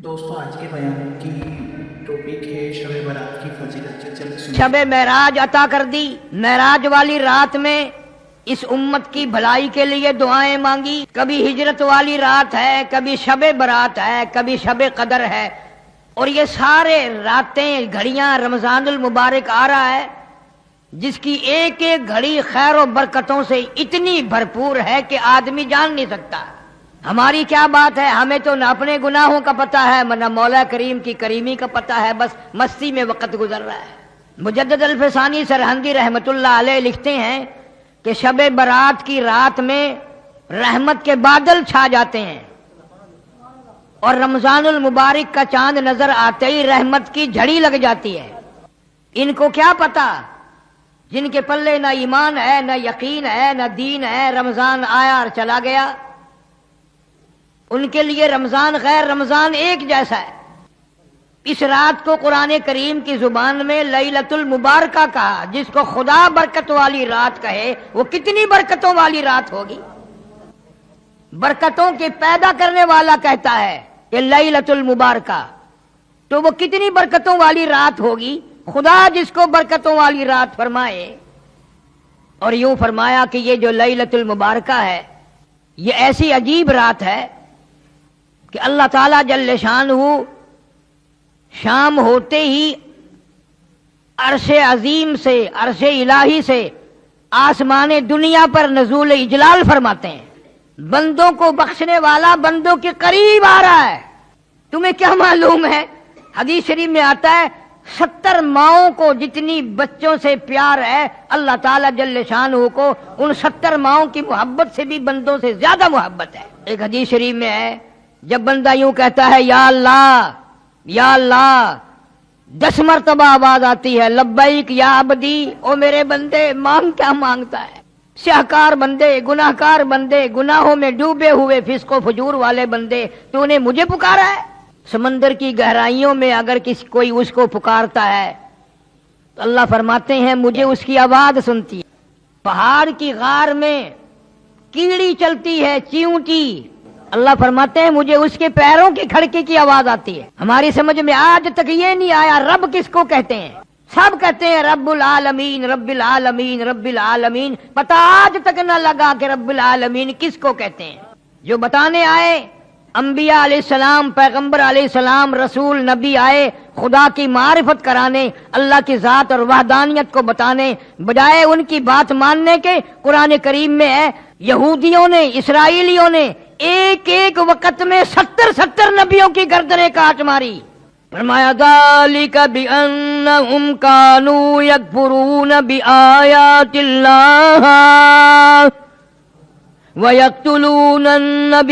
دوستوں آج کے بیان کی ٹاپک ہے شب برات کی فضیلت۔ چلیں سنیں۔ شب معراج عطا کر دی، معراج والی رات میں اس امت کی بھلائی کے لیے دعائیں مانگی۔ کبھی ہجرت والی رات ہے، کبھی شب برات ہے، کبھی شب قدر ہے، اور یہ سارے راتیں گھڑیاں رمضان المبارک آ رہا ہے جس کی ایک ایک گھڑی خیر و برکتوں سے اتنی بھرپور ہے کہ آدمی جان نہیں سکتا۔ ہماری کیا بات ہے، ہمیں تو نہ اپنے گناہوں کا پتہ ہے نہ مولا کریم کی کریمی کا پتہ ہے، بس مستی میں وقت گزر رہا ہے۔ مجدد الفسانی سرہندی رحمت اللہ علیہ لکھتے ہیں کہ شب برات کی رات میں رحمت کے بادل چھا جاتے ہیں اور رمضان المبارک کا چاند نظر آتے ہی رحمت کی جھڑی لگ جاتی ہے۔ ان کو کیا پتا، جن کے پلے نہ ایمان ہے، نہ یقین ہے، نہ دین ہے، رمضان آیا اور چلا گیا، ان کے لیے رمضان غیر رمضان ایک جیسا ہے۔ اس رات کو قرآن کریم کی زبان میں لیلۃ المبارکہ کہا، جس کو خدا برکت والی رات کہے وہ کتنی برکتوں والی رات ہوگی۔ برکتوں کے پیدا کرنے والا کہتا ہے کہ لیلۃ المبارکہ، تو وہ کتنی برکتوں والی رات ہوگی۔ خدا جس کو برکتوں والی رات فرمائے، اور یوں فرمایا کہ یہ جو لیلۃ المبارکہ ہے یہ ایسی عجیب رات ہے کہ اللہ تعالیٰ جل شانہ شام ہوتے ہی عرش عظیم سے، عرش الہی سے آسمان دنیا پر نزول اجلال فرماتے ہیں۔ بندوں کو بخشنے والا بندوں کے قریب آ رہا ہے۔ تمہیں کیا معلوم ہے، حدیث شریف میں آتا ہے 70 ماؤں کو جتنی بچوں سے پیار ہے اللہ تعالیٰ جل شانہ کو ان 70 ماؤں کی محبت سے بھی بندوں سے زیادہ محبت ہے۔ ایک حدیث شریف میں ہے جب بندہ یوں کہتا ہے یا اللہ یا اللہ، 10 مرتبہ آواز آتی ہے لبیک یا عبدی، او میرے بندے مانگ کیا مانگتا ہے۔ سیاہکار بندے، گناہ کار بندے، گناہوں میں ڈوبے ہوئے فسق و فجور والے بندے، تو نے مجھے پکارا ہے۔ سمندر کی گہرائیوں میں اگر کوئی اس کو پکارتا ہے تو اللہ فرماتے ہیں مجھے اس کی آواز سنتی ہے۔ پہاڑ کی غار میں کیڑی چلتی ہے، چیونٹی، اللہ فرماتے ہیں مجھے اس کے پیروں کی کھڑکی کی آواز آتی ہے۔ ہماری سمجھ میں آج تک یہ نہیں آیا رب کس کو کہتے ہیں۔ سب کہتے ہیں رب العالمین رب العالمین رب العالمین، پتہ آج تک نہ لگا کہ رب العالمین کس کو کہتے ہیں۔ جو بتانے آئے انبیاء علیہ السلام، پیغمبر علیہ السلام، رسول، نبی آئے خدا کی معرفت کرانے، اللہ کی ذات اور وحدانیت کو بتانے، بجائے ان کی بات ماننے کے قرآن کریم میں ہے یہودیوں نے، اسرائیلیوں نے ایک ایک وقت میں 70 نبیوں کی گردنیں کاٹ ماری۔ فرمایا ذالک بأنہم کانوا یکفرون بآیات اللہ وَيَقْتُلُونَ النَّبِيِّينَ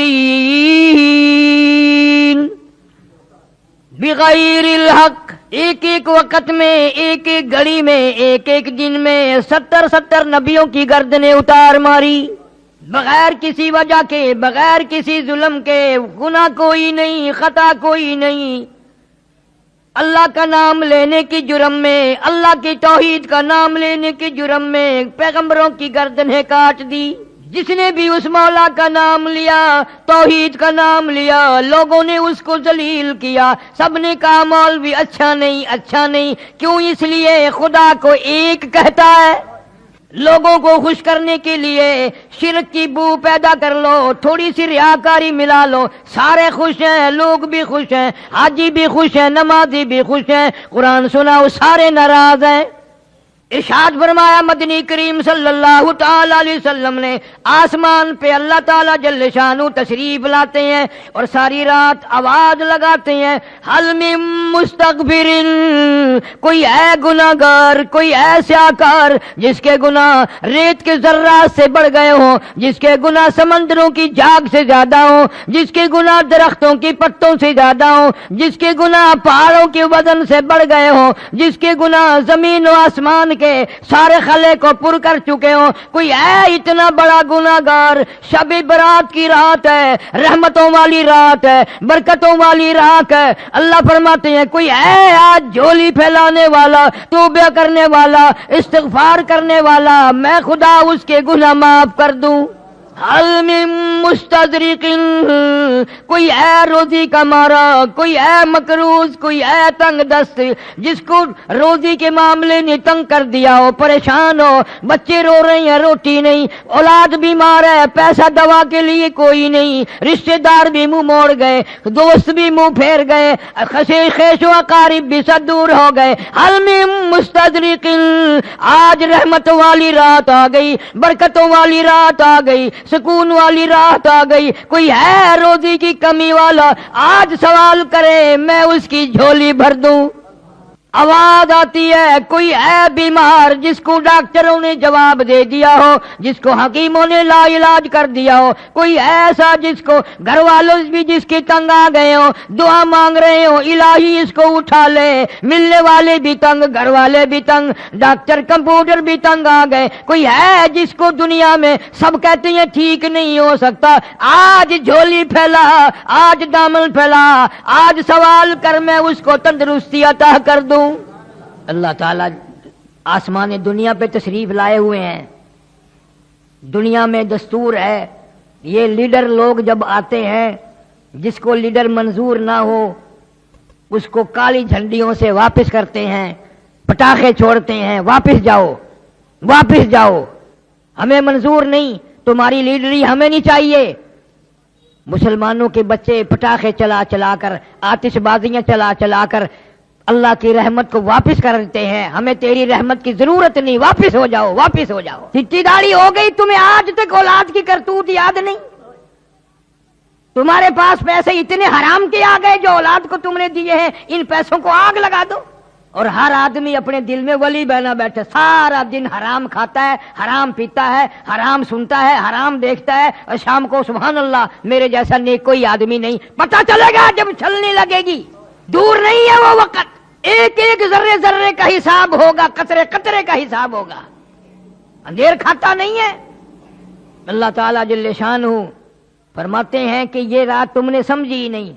بِغَيْرِ الْحَقِّ۔ ایک ایک وقت میں، ایک ایک گھڑی میں، ایک ایک دن میں 70 نبیوں کی گردنیں اتار ماری، بغیر کسی وجہ کے، بغیر کسی ظلم کے۔ گناہ کوئی نہیں، خطا کوئی نہیں، اللہ کا نام لینے کی جرم میں، اللہ کی توحید کا نام لینے کی جرم میں پیغمبروں کی گردنیں کاٹ دی۔ جس نے بھی اس مولا کا نام لیا، توحید کا نام لیا، لوگوں نے اس کو ذلیل کیا، سب نے کہا مولوی اچھا نہیں، اچھا نہیں۔ کیوں؟ اس لیے خدا کو ایک کہتا ہے۔ لوگوں کو خوش کرنے کے لیے شرک کی بو پیدا کر لو، تھوڑی سی ریاکاری ملا لو، سارے خوش ہیں، لوگ بھی خوش ہیں، حاجی بھی خوش ہیں، نمازی بھی خوش ہیں، قرآن سناؤ سارے ناراض ہیں۔ ارشاد فرمایا مدنی کریم صلی اللہ تعالی علیہ وسلم نے، آسمان پہ اللہ تعالی جل شانہ تشریف لاتے ہیں اور ساری رات آواز لگاتے ہیں حل من مستغفر، کوئی ہے گناہگار، کوئی ہے سیاہکار جس کے گناہ ریت کے ذرات سے بڑھ گئے ہوں، جس کے گناہ سمندروں کی جھاگ سے زیادہ ہوں، جس کے گناہ درختوں کی پتوں سے زیادہ ہوں، جس کے گناہ پہاڑوں کے وزن سے بڑھ گئے ہوں، جس کے گناہ زمین و آسمان کے سارے خلے کو پر کر چکے ہوں۔ کوئی ہے اتنا بڑا گناہگار؟ شب برات کی رات ہے، رحمتوں والی رات ہے، برکتوں والی رات ہے۔ اللہ فرماتے ہیں کوئی ہے آج جھولی پھیلانے والا، توبہ کرنے والا، استغفار کرنے والا، میں خدا اس کے گناہ معاف کر دوں۔ حل من مستدرک، کوئی ہے روزی کا مارا، کوئی ہے مقروض، کوئی ہے تنگ دست، جس کو روزی کے معاملے نے تنگ کر دیا ہو، پریشان ہو، بچے رو رہے ہیں روٹی نہیں، اولاد بیمار ہے پیسہ دوا کے لیے کوئی نہیں، رشتہ دار بھی منہ موڑ گئے، دوست بھی منہ پھیر گئے، خیش و اقارب بھی سب دور ہو گئے، حل من مستدرک، آج رحمت والی رات آ گئی، برکتوں والی رات آ گئی، سکون والی رات آ گئی، کوئی ہے روزی کی کمی والا آج سوال کرے میں اس کی جھولی بھر دوں۔ آواز آتی ہے کوئی ہے بیمار جس کو ڈاکٹروں نے جواب دے دیا ہو، جس کو حکیموں نے لا علاج کر دیا ہو، کوئی ایسا جس کو گھر والوں بھی جس کے تنگ آ گئے ہو، دعا مانگ رہے ہو الہی اس کو اٹھا لے، ملنے والے بھی تنگ، گھر والے بھی تنگ، ڈاکٹر کمپیوٹر بھی تنگ آ گئے، کوئی ہے جس کو دنیا میں سب کہتے ہیں ٹھیک نہیں ہو سکتا، آج جھولی پھیلا، آج دامن پھیلا، آج سوال کر میں اس کو تندرستی عطا کر دوں۔ اللہ تعالیٰ آسمان دنیا پہ تشریف لائے ہوئے ہیں۔ دنیا میں دستور ہے یہ لیڈر لوگ جب آتے ہیں جس کو لیڈر منظور نہ ہو اس کو کالی جھنڈیوں سے واپس کرتے ہیں، پٹاخے چھوڑتے ہیں، واپس جاؤ واپس جاؤ، ہمیں منظور نہیں، تمہاری لیڈری ہمیں نہیں چاہیے۔ مسلمانوں کے بچے پٹاخے چلا چلا کر، آتش بازیاں چلا چلا کر اللہ کی رحمت کو واپس کرتے ہیں، ہمیں تیری رحمت کی ضرورت نہیں، واپس ہو جاؤ واپس ہو جاؤ۔ چٹی داڑھی ہو گئی تمہیں آج تک اولاد کی کرتوت یاد نہیں؟ تمہارے پاس پیسے اتنے حرام کے آ گئے جو اولاد کو تم نے دیے ہیں، ان پیسوں کو آگ لگا دو۔ اور ہر آدمی اپنے دل میں ولی بنا بیٹھے، سارا دن حرام کھاتا ہے، حرام پیتا ہے، حرام سنتا ہے، حرام دیکھتا ہے، اور شام کو سبحان اللہ میرے جیسا نیک کوئی آدمی نہیں۔ پتہ چلے گا جب چلنے لگے گی، دور نہیں ہے وہ وقت، ایک ایک ذرے ذرے کا حساب ہوگا، قطرے قطرے کا حساب ہوگا، اندھیر کھاتا نہیں ہے۔ اللہ تعالیٰ جل شانہ فرماتے ہیں کہ یہ رات تم نے سمجھی ہی نہیں،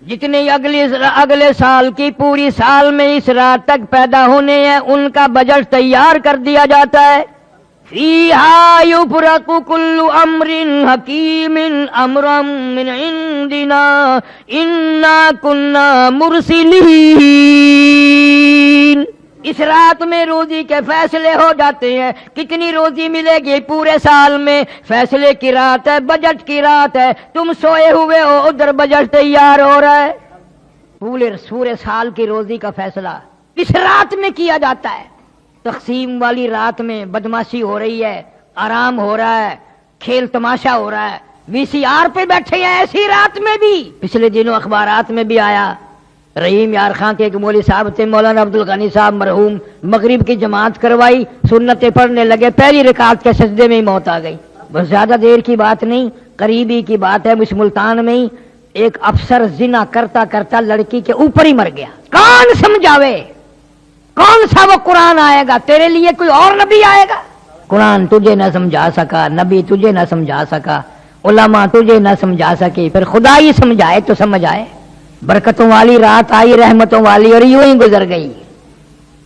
جتنے اگلے سال کی پوری سال میں اس رات تک پیدا ہونے ہیں ان کا بجٹ تیار کر دیا جاتا ہے۔ فیہا یفرق کل امر حکیم امرا من عندنا انا کنا مرسلین، اس رات میں روزی کے فیصلے ہو جاتے ہیں، کتنی روزی ملے گی پورے سال میں، فیصلے کی رات ہے، بجٹ کی رات ہے، تم سوئے ہوئے ہو ادھر بجٹ تیار ہو رہا ہے، پورے سال کی روزی کا فیصلہ اس رات میں کیا جاتا ہے۔ تقسیم والی رات میں بدماشی ہو رہی ہے، آرام ہو رہا ہے، کھیل تماشا ہو رہا ہے، وی سی آر پہ بیٹھے ہیں ایسی رات میں بھی۔ پچھلے دنوں اخبارات میں بھی آیا، رحیم یار خان کے ایک مولوی صاحب تھے مولانا عبد الغنی صاحب مرحوم، مغرب کی جماعت کروائی، سنتیں پڑھنے لگے، پہلی رکعت کے سجدے میں ہی موت آ گئی۔ بس زیادہ دیر کی بات نہیں، قریبی کی بات ہے، اس ملتان میں ہی ایک افسر زنا کرتا کرتا لڑکی کے اوپر ہی مر گیا۔ کون سمجھاوے؟ کون سا وہ قرآن آئے گا؟ تیرے لیے کوئی اور نبی آئے گا؟ قرآن تجھے نہ سمجھا سکا، نبی تجھے نہ سمجھا سکا، علماء تجھے نہ سمجھا سکے، پھر خدا ہی سمجھائے تو سمجھ آئے۔ برکتوں والی رات آئی، رحمتوں والی، اور یوں ہی گزر گئی،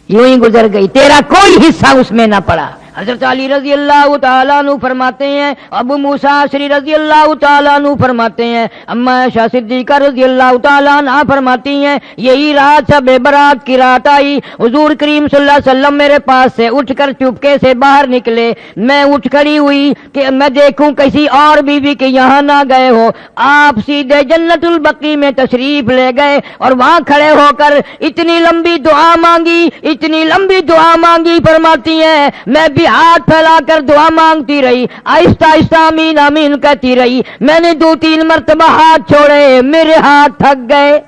یوں ہی گزر گئی، تیرا کوئی حصہ اس میں نہ پڑا۔ حضرت علی رضی اللہ تعالیٰ عنہ فرماتے ہیں، ابو موسیٰ اشعری رضی اللہ تعالیٰ عنہ فرماتے ہیں، اما عائشہ صدیقہ رضی اللہ تعالیٰ عنہ فرماتی ہیں، یہی رات شب برات کی رات آئی، حضور کریم صلی اللہ علیہ وسلم میرے پاس سے اٹھ کر چپکے سے باہر نکلے، میں اٹھ کھڑی ہوئی کہ میں دیکھوں کسی اور بیوی کے یہاں نہ گئے ہو، آپ سیدھے جنت البقیع میں تشریف لے گئے اور وہاں کھڑے ہو کر اتنی لمبی دعا مانگی، اتنی لمبی دعا مانگی، فرماتی ہیں میں بھی ہاتھ پھیلا کر دعا مانگتی رہی، آہستہ آہستہ آمین آمین کہتی رہی، میں نے 2-3 مرتبہ ہاتھ چھوڑے، میرے ہاتھ تھک گئے۔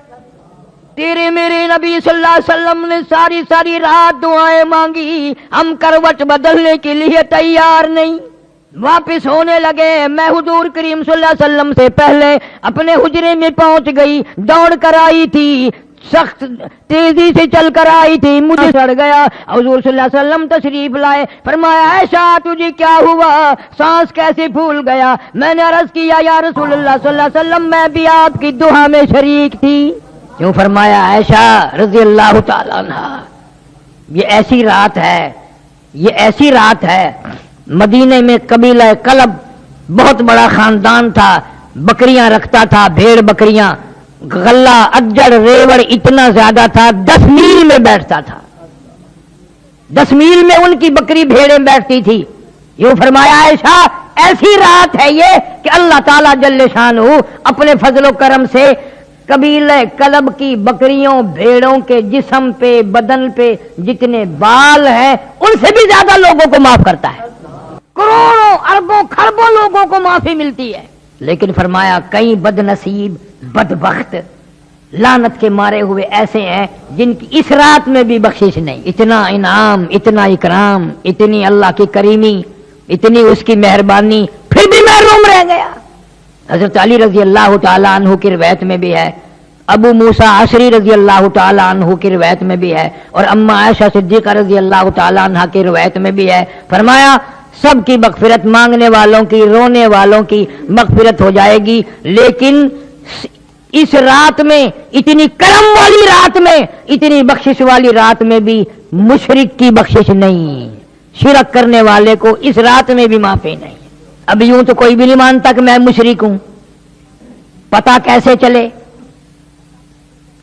تیرے میرے نبی صلی اللہ علیہ وسلم نے ساری رات دعائیں مانگی، ہم کروٹ بدلنے کے لیے تیار نہیں۔ واپس ہونے لگے، میں حضور کریم صلی اللہ علیہ وسلم سے پہلے اپنے حجرے میں پہنچ گئی، دوڑ کر آئی تھی، سخت تیزی سے چل کر آئی تھی، مجھے سڑ گیا۔ حضور صلی اللہ علیہ وسلم تشریف لائے، فرمایا عائشہ تجھے کیا ہوا، سانس کیسے پھول گیا؟ میں نے عرض کیا یا رسول اللہ صلی اللہ علیہ وسلم میں بھی آپ کی دعا میں شریک تھی۔ کیوں؟ فرمایا عائشہ رضی اللہ تعالیٰ عنہ، یہ ایسی رات ہے، یہ ایسی رات ہے، مدینے میں قبیلہ کلب بہت بڑا خاندان تھا، بکریاں رکھتا تھا، بھیڑ بکریاں، غلہ اجڑ ریوڑ اتنا زیادہ تھا، 10 میل میں بیٹھتا تھا، 10 میل میں ان کی بکری بھیڑیں بیٹھتی تھی۔ یوں فرمایا عائشہ ایسی رات ہے یہ کہ اللہ تعالیٰ جل شانہ اپنے فضل و کرم سے قبیلہ کلب کی بکریوں بھیڑوں کے جسم پہ بدن پہ جتنے بال ہیں ان سے بھی زیادہ لوگوں کو معاف کرتا ہے، کروڑوں اربوں کھربوں لوگوں کو معافی ملتی ہے۔ لیکن فرمایا کئی بد نصیب بدبخت لعنت کے مارے ہوئے ایسے ہیں جن کی اس رات میں بھی بخشش نہیں۔ اتنا انعام، اتنا اکرام، اتنی اللہ کی کریمی، اتنی اس کی مہربانی، پھر بھی محروم رہ گیا۔ حضرت علی رضی اللہ تعالیٰ عنہ کی روایت میں بھی ہے، ابو موسیٰ عشری رضی اللہ تعالیٰ عنہ کی روایت میں بھی ہے، اور اما عائشہ صدیقہ رضی اللہ تعالیٰ عنہ کی روایت میں بھی ہے، فرمایا سب کی مغفرت، مانگنے والوں کی، رونے والوں کی مغفرت ہو جائے گی، لیکن اس رات میں، اتنی کرم والی رات میں، اتنی بخشش والی رات میں بھی مشرک کی بخشش نہیں، شرک کرنے والے کو اس رات میں بھی معافی نہیں۔ اب یوں تو کوئی بھی نہیں مانتا کہ میں مشرک ہوں، پتہ کیسے چلے؟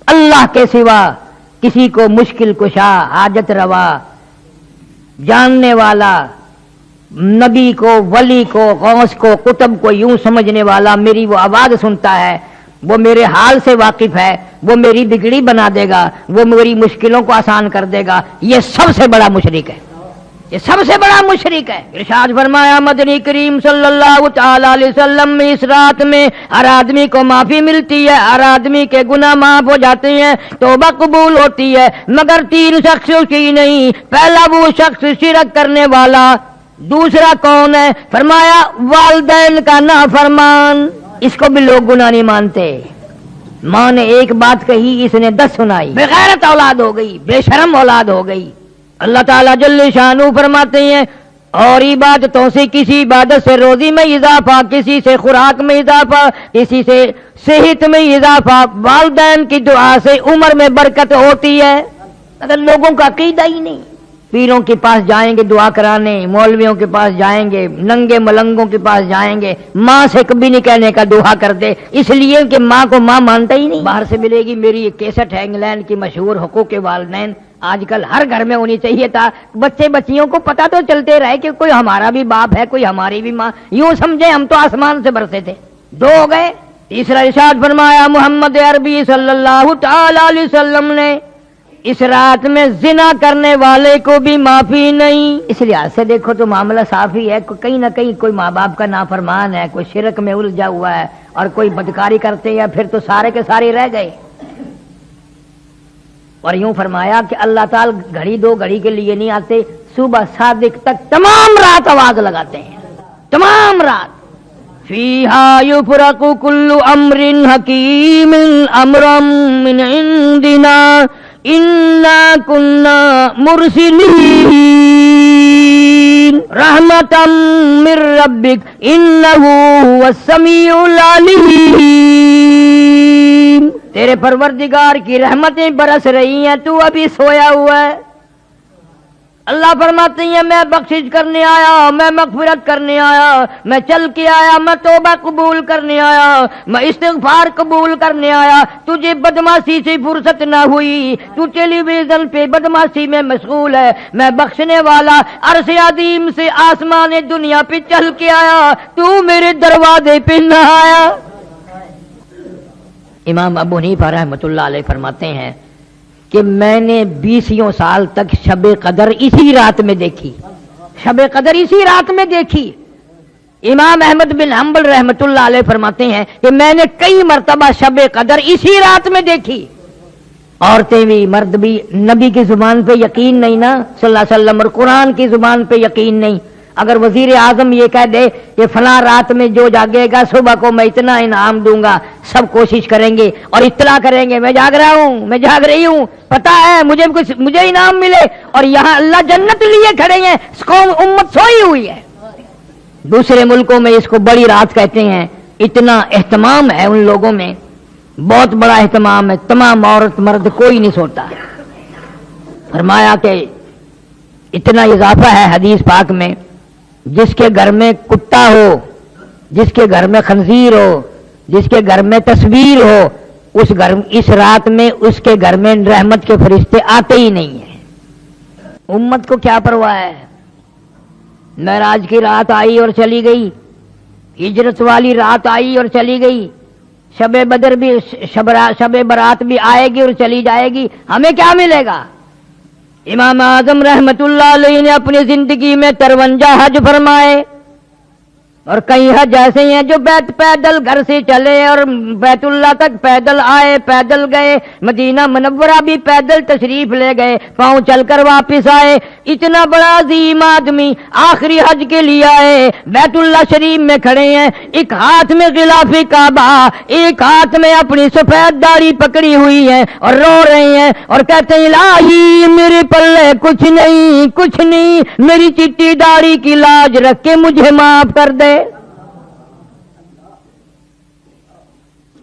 اللہ کے سوا کسی کو مشکل کشا، حاجت روا، جاننے والا، نبی کو، ولی کو، غوث کو، قطب کو یوں سمجھنے والا میری وہ آواز سنتا ہے، وہ میرے حال سے واقف ہے، وہ میری بگڑی بنا دے گا، وہ میری مشکلوں کو آسان کر دے گا، یہ سب سے بڑا مشرک ہے، یہ سب سے بڑا مشرک ہے۔ ارشاد فرمایا مدنی کریم صلی اللہ تعالی علیہ وسلم میں اس رات میں ہر آدمی کو معافی ملتی ہے، ہر آدمی کے گناہ معاف ہو جاتے ہیں، توبہ قبول ہوتی ہے، مگر 3 شخص کی نہیں۔ پہلا وہ شخص شرک کرنے والا، دوسرا کون ہے؟ فرمایا والدین کا نافرمان، اس کو بھی لوگ گناہ نہیں مانتے، ماں نے ایک بات کہی اس نے 10 سنائی، بے غیرت اولاد ہو گئی، بے شرم اولاد ہو گئی۔ اللہ تعالیٰ جل شانہ فرماتے ہیں اور عبادتوں سے کسی عبادت سے روزی میں اضافہ، کسی سے خوراک میں اضافہ، کسی سے صحت میں اضافہ، والدین کی دعا سے عمر میں برکت ہوتی ہے۔ اگر لوگوں کا عقیدہ ہی نہیں، پیروں کے پاس جائیں گے دعا کرانے، مولویوں کے پاس جائیں گے، ننگے ملنگوں کے پاس جائیں گے، ماں سے کبھی نہیں کہنے کا دعا کر دے، اس لیے کہ ماں کو ماں مانتا ہی نہیں۔ باہر سے ملے گی، میری ایک کیسٹ ہے انگلینڈ کی مشہور حقوق والدین، آج کل ہر گھر میں ہونی چاہیے تھا، بچے بچیوں کو پتہ تو چلتے رہے کہ کوئی ہمارا بھی باپ ہے، کوئی ہماری بھی ماں، یوں سمجھے ہم تو آسمان سے برسے تھے۔ 2 ہو گئے۔ تیسرا ارشاد فرمایا محمد عربی صلی اللہ تعالی علیہ وسلم نے اس رات میں زنا کرنے والے کو بھی معافی نہیں۔ اس لحاظ سے دیکھو تو معاملہ صاف ہی ہے، کہیں نہ کہیں کوئی ماں باپ کا نافرمان ہے، کوئی شرک میں الجھا ہوا ہے اور کوئی بدکاری کرتے ہیں، پھر تو سارے کے سارے رہ گئے۔ اور یوں فرمایا کہ اللہ تعالیٰ گھڑی 2 گھڑی کے لیے نہیں آتے، صبح صادق تک تمام رات آواز لگاتے ہیں، تمام رات۔ فیہا یفرق کل امر حکیم امرا من عندنا انا کنا مرسلین رحمتا من ربک انہ هو السمیع العلیم۔ تیرے پروردگار کی رحمتیں برس رہی ہیں، تو ابھی سویا ہوا ہے۔ اللہ فرماتے ہیں میں بخشش کرنے آیا، میں مغفرت کرنے آیا، میں چل کے آیا، میں توبہ قبول کرنے آیا، میں استغفار قبول کرنے آیا، تجھے بدمعاشی سے فرصت نہ ہوئی، تو ٹیلی ویژن پہ بدمعاشی میں مشغول ہے، میں بخشنے والا عرش عظیم سے آسمان دنیا پہ چل کے آیا، تو میرے دروازے پہ نہ آیا۔ امام ابو حنیفہ رحمۃ اللہ علیہ فرماتے ہیں کہ میں نے 20 سال تک شب قدر اسی رات میں دیکھی، شب قدر اسی رات میں دیکھی۔ امام احمد بن حنبل رحمۃ اللہ علیہ فرماتے ہیں کہ میں نے کئی مرتبہ شب قدر اسی رات میں دیکھی۔ عورتیں بھی مرد بھی، نبی کی زبان پہ یقین نہیں نا صلی اللہ علیہ وسلم، اور قرآن کی زبان پہ یقین نہیں۔ اگر وزیر اعظم یہ کہہ دے کہ فلاں رات میں جو جاگے گا صبح کو میں اتنا انعام دوں گا، سب کوشش کریں گے اور اطلاع کریں گے میں جاگ رہا ہوں، میں جاگ رہی ہوں، پتہ ہے مجھے انعام ملے، اور یہاں اللہ جنت لیے کھڑے ہیں، اس کو امت سوئی ہوئی ہے۔ دوسرے ملکوں میں اس کو بڑی رات کہتے ہیں، اتنا اہتمام ہے ان لوگوں میں، بہت بڑا اہتمام ہے، تمام عورت مرد کوئی نہیں سوتا۔ فرمایا کہ اتنا اضافہ ہے حدیث پاک میں، جس کے گھر میں کتا ہو جس کے گھر میں خنزیر ہو، جس کے گھر میں تصویر ہو، اس رات میں اس کے گھر میں رحمت کے فرشتے آتے ہی نہیں ہیں۔ امت کو کیا پرواہ ہے؟ معراج کی رات آئی اور چلی گئی، ہجرت والی رات آئی اور چلی گئی، شب بدر بھی شب برات بھی آئے گی اور چلی جائے گی، ہمیں کیا ملے گا؟ امام اعظم رحمت اللہ علیہ نے اپنی زندگی میں 53 حج فرمائے، اور کئی حج ایسے ہیں جو پیدل گھر سے چلے اور بیت اللہ تک پیدل آئے، پیدل گئے، مدینہ منورہ بھی پیدل تشریف لے گئے، پاؤں چل کر واپس آئے۔ اتنا بڑا عظیم آدمی آخری حج کے لیے آئے، بیت اللہ شریف میں کھڑے ہیں، ایک ہاتھ میں غلاف کعبہ، ایک ہاتھ میں اپنی سفید داڑھی پکڑی ہوئی ہے اور رو رہے ہیں اور کہتے ہیں الہی میرے پلے کچھ نہیں، کچھ نہیں، میری چٹی داڑھی کی لاج رکھ کے مجھے معاف کر دے۔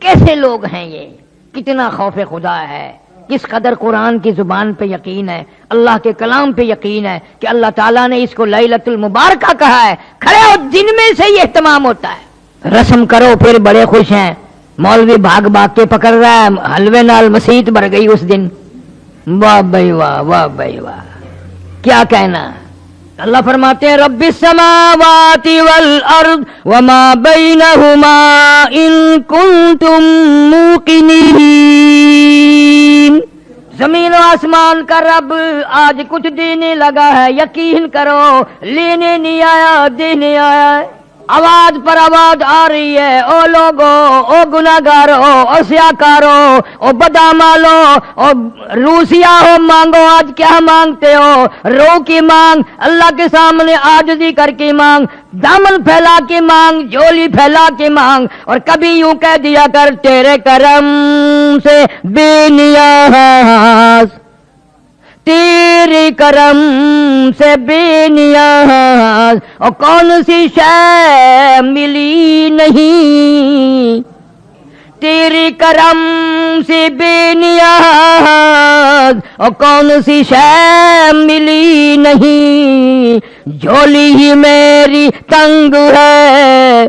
کیسے لوگ ہیں یہ؟ کتنا خوف خدا ہے، کس قدر قرآن کی زبان پہ یقین ہے، اللہ کے کلام پہ یقین ہے کہ اللہ تعالیٰ نے اس کو لیلۃ المبارکہ کہا ہے۔ کھڑے ہو، دن میں سے یہ اہتمام ہوتا ہے، رسم کرو پھر بڑے خوش ہیں۔ مولوی بھاگ بھاگ کے پکڑ رہا ہے، حلوے نال مسیت بھر گئی اس دن۔ واہ بھائی واہ، واہ بھائی واہ، کیا کہنا۔ اللہ فرماتے ہیں رب السماوات والارض وما بینہما ان کنتم موقنین۔ زمین و آسمان کا رب آج کچھ دینے لگا ہے، یقین کرو، لینے نہیں آیا، دینے آیا ہے۔ آواز پر آواز آ رہی ہے، او لوگو، او گناہگارو، او سیاکارو، او بدامالو، او روسیا ہو، مانگو، آج کیا مانگتے ہو؟ رو کی مانگ، اللہ کے سامنے عاجزی کر کے مانگ، دامن پھیلا کے مانگ، جھولی پھیلا کے مانگ، اور کبھی یوں کہہ دیا کر تیرے کرم سے بے نیاز، تیرے کرم سے بے نیاز، اور کون سی شے ملی نہیں، تیرے کرم سے بے نیاز، اور کون سی شے ملی نہیں، جھولی ہی میری تنگ ہے،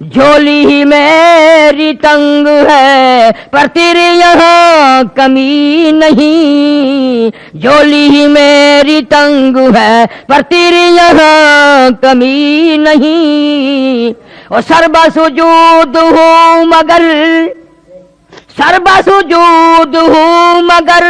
جھولی ہی میری تنگ ہے، پر تیرے یہاں کمی نہیں، جھولی ہی میری تنگ ہے، پر تیرے یہاں کمی نہیں۔ اور سربا سجود ہوں مگر، سربا سجود ہوں مگر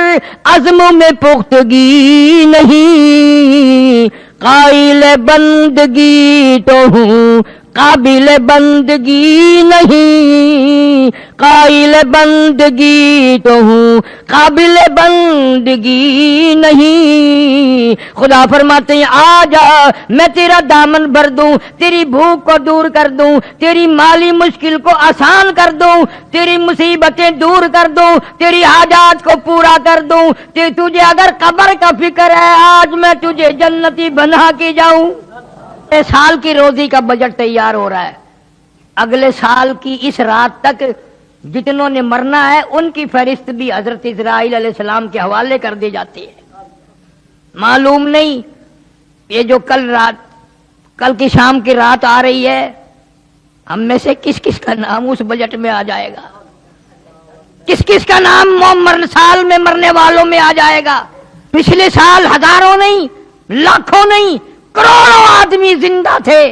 عزم میں پختگی نہیں، قائل بندگی تو ہوں قابل بندگی نہیں، قائل بندگی تو ہوں قابل بندگی نہیں۔ خدا فرماتے ہیں آ جا، میں تیرا دامن بھر دوں، تیری بھوک کو دور کر دوں، تیری مالی مشکل کو آسان کر دوں، تیری مصیبتیں دور کر دوں، تیری حاجات کو پورا کر دوں۔ تجھے اگر قبر کا فکر ہے، آج میں تجھے جنتی بنا کے جاؤں۔ سال کی روزی کا بجٹ تیار ہو رہا ہے، اگلے سال کی اس رات تک جتنوں نے مرنا ہے ان کی فہرست بھی حضرت اسرائیل علیہ السلام کے حوالے کر دی جاتی ہے۔ معلوم نہیں یہ جو کل کی شام کی رات آ رہی ہے، ہم میں سے کس کس کا نام اس بجٹ میں آ جائے گا، کس کس کا نام سال میں مرنے والوں میں آ جائے گا۔ پچھلے سال ہزاروں نہیں، لاکھوں نہیں، کروڑوں آدمی زندہ تھے،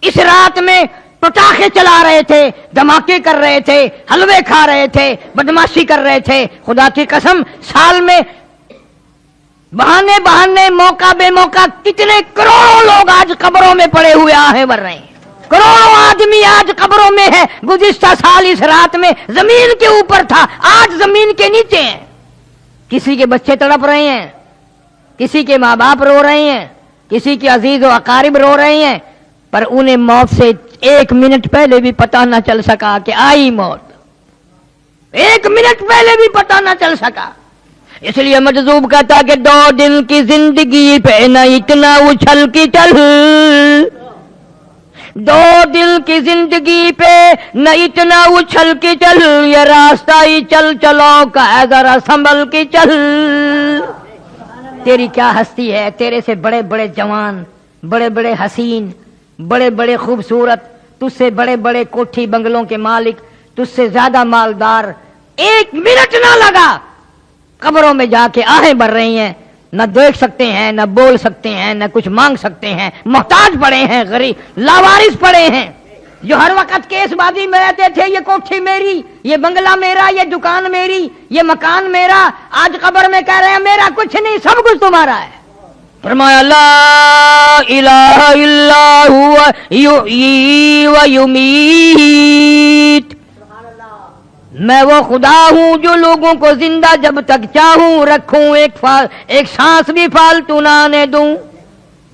اس رات میں پٹاخے چلا رہے تھے، دھماکے کر رہے تھے، حلوے کھا رہے تھے، بدماشی کر رہے تھے۔ خدا کی قسم سال میں بہانے موقع بے موقع کتنے کروڑوں لوگ آج قبروں میں پڑے ہوئے آہیں بھر رہے ہیں، کروڑوں آدمی آج قبروں میں ہے۔ گزشتہ سال اس رات میں زمین کے اوپر تھا، آج زمین کے نیچے ہیں۔ کسی کے بچے تڑپ رہے ہیں، کسی کے ماں باپ رو رہے ہیں، کسی کے عزیز و اقارب رو رہے ہیں، پر انہیں موت سے 1 منٹ پہلے بھی پتہ نہ چل سکا کہ آئی موت، 1 منٹ پہلے بھی پتہ نہ چل سکا۔ اس لیے مجذوب کہتا کہ 2 دن کی زندگی پہ نہ اتنا اچھل کی چل، 2 دن کی زندگی پہ نہ اتنا اچھل کی چل، یہ راستہ ہی چل چلو کا ہے ذرا سنبھل کی چل۔ تیری کیا ہستی ہے، تیرے سے بڑے بڑے جوان، بڑے بڑے حسین، بڑے بڑے خوبصورت، تجھ سے بڑے بڑے کوٹھی بنگلوں کے مالک، تجھ سے زیادہ مالدار، 1 منٹ نہ لگا قبروں میں جا کے آہیں بھر رہی ہیں، نہ دیکھ سکتے ہیں، نہ بول سکتے ہیں، نہ کچھ مانگ سکتے ہیں، محتاج پڑے ہیں، غریب لاوارث پڑے ہیں، جو ہر وقت کیس بازی میں رہتے تھے، یہ کوٹھی میری، یہ بنگلہ میرا، یہ دکان میری، یہ مکان میرا، آج قبر میں کہہ رہے ہیں میرا کچھ نہیں، سب کچھ تمہارا ہے۔ فرمایا لا الہ الا ہوا یحیی و یمیت، میں وہ خدا ہوں جو لوگوں کو زندہ جب تک چاہوں رکھوں، ایک سانس بھی فالتو نہ آنے دوں۔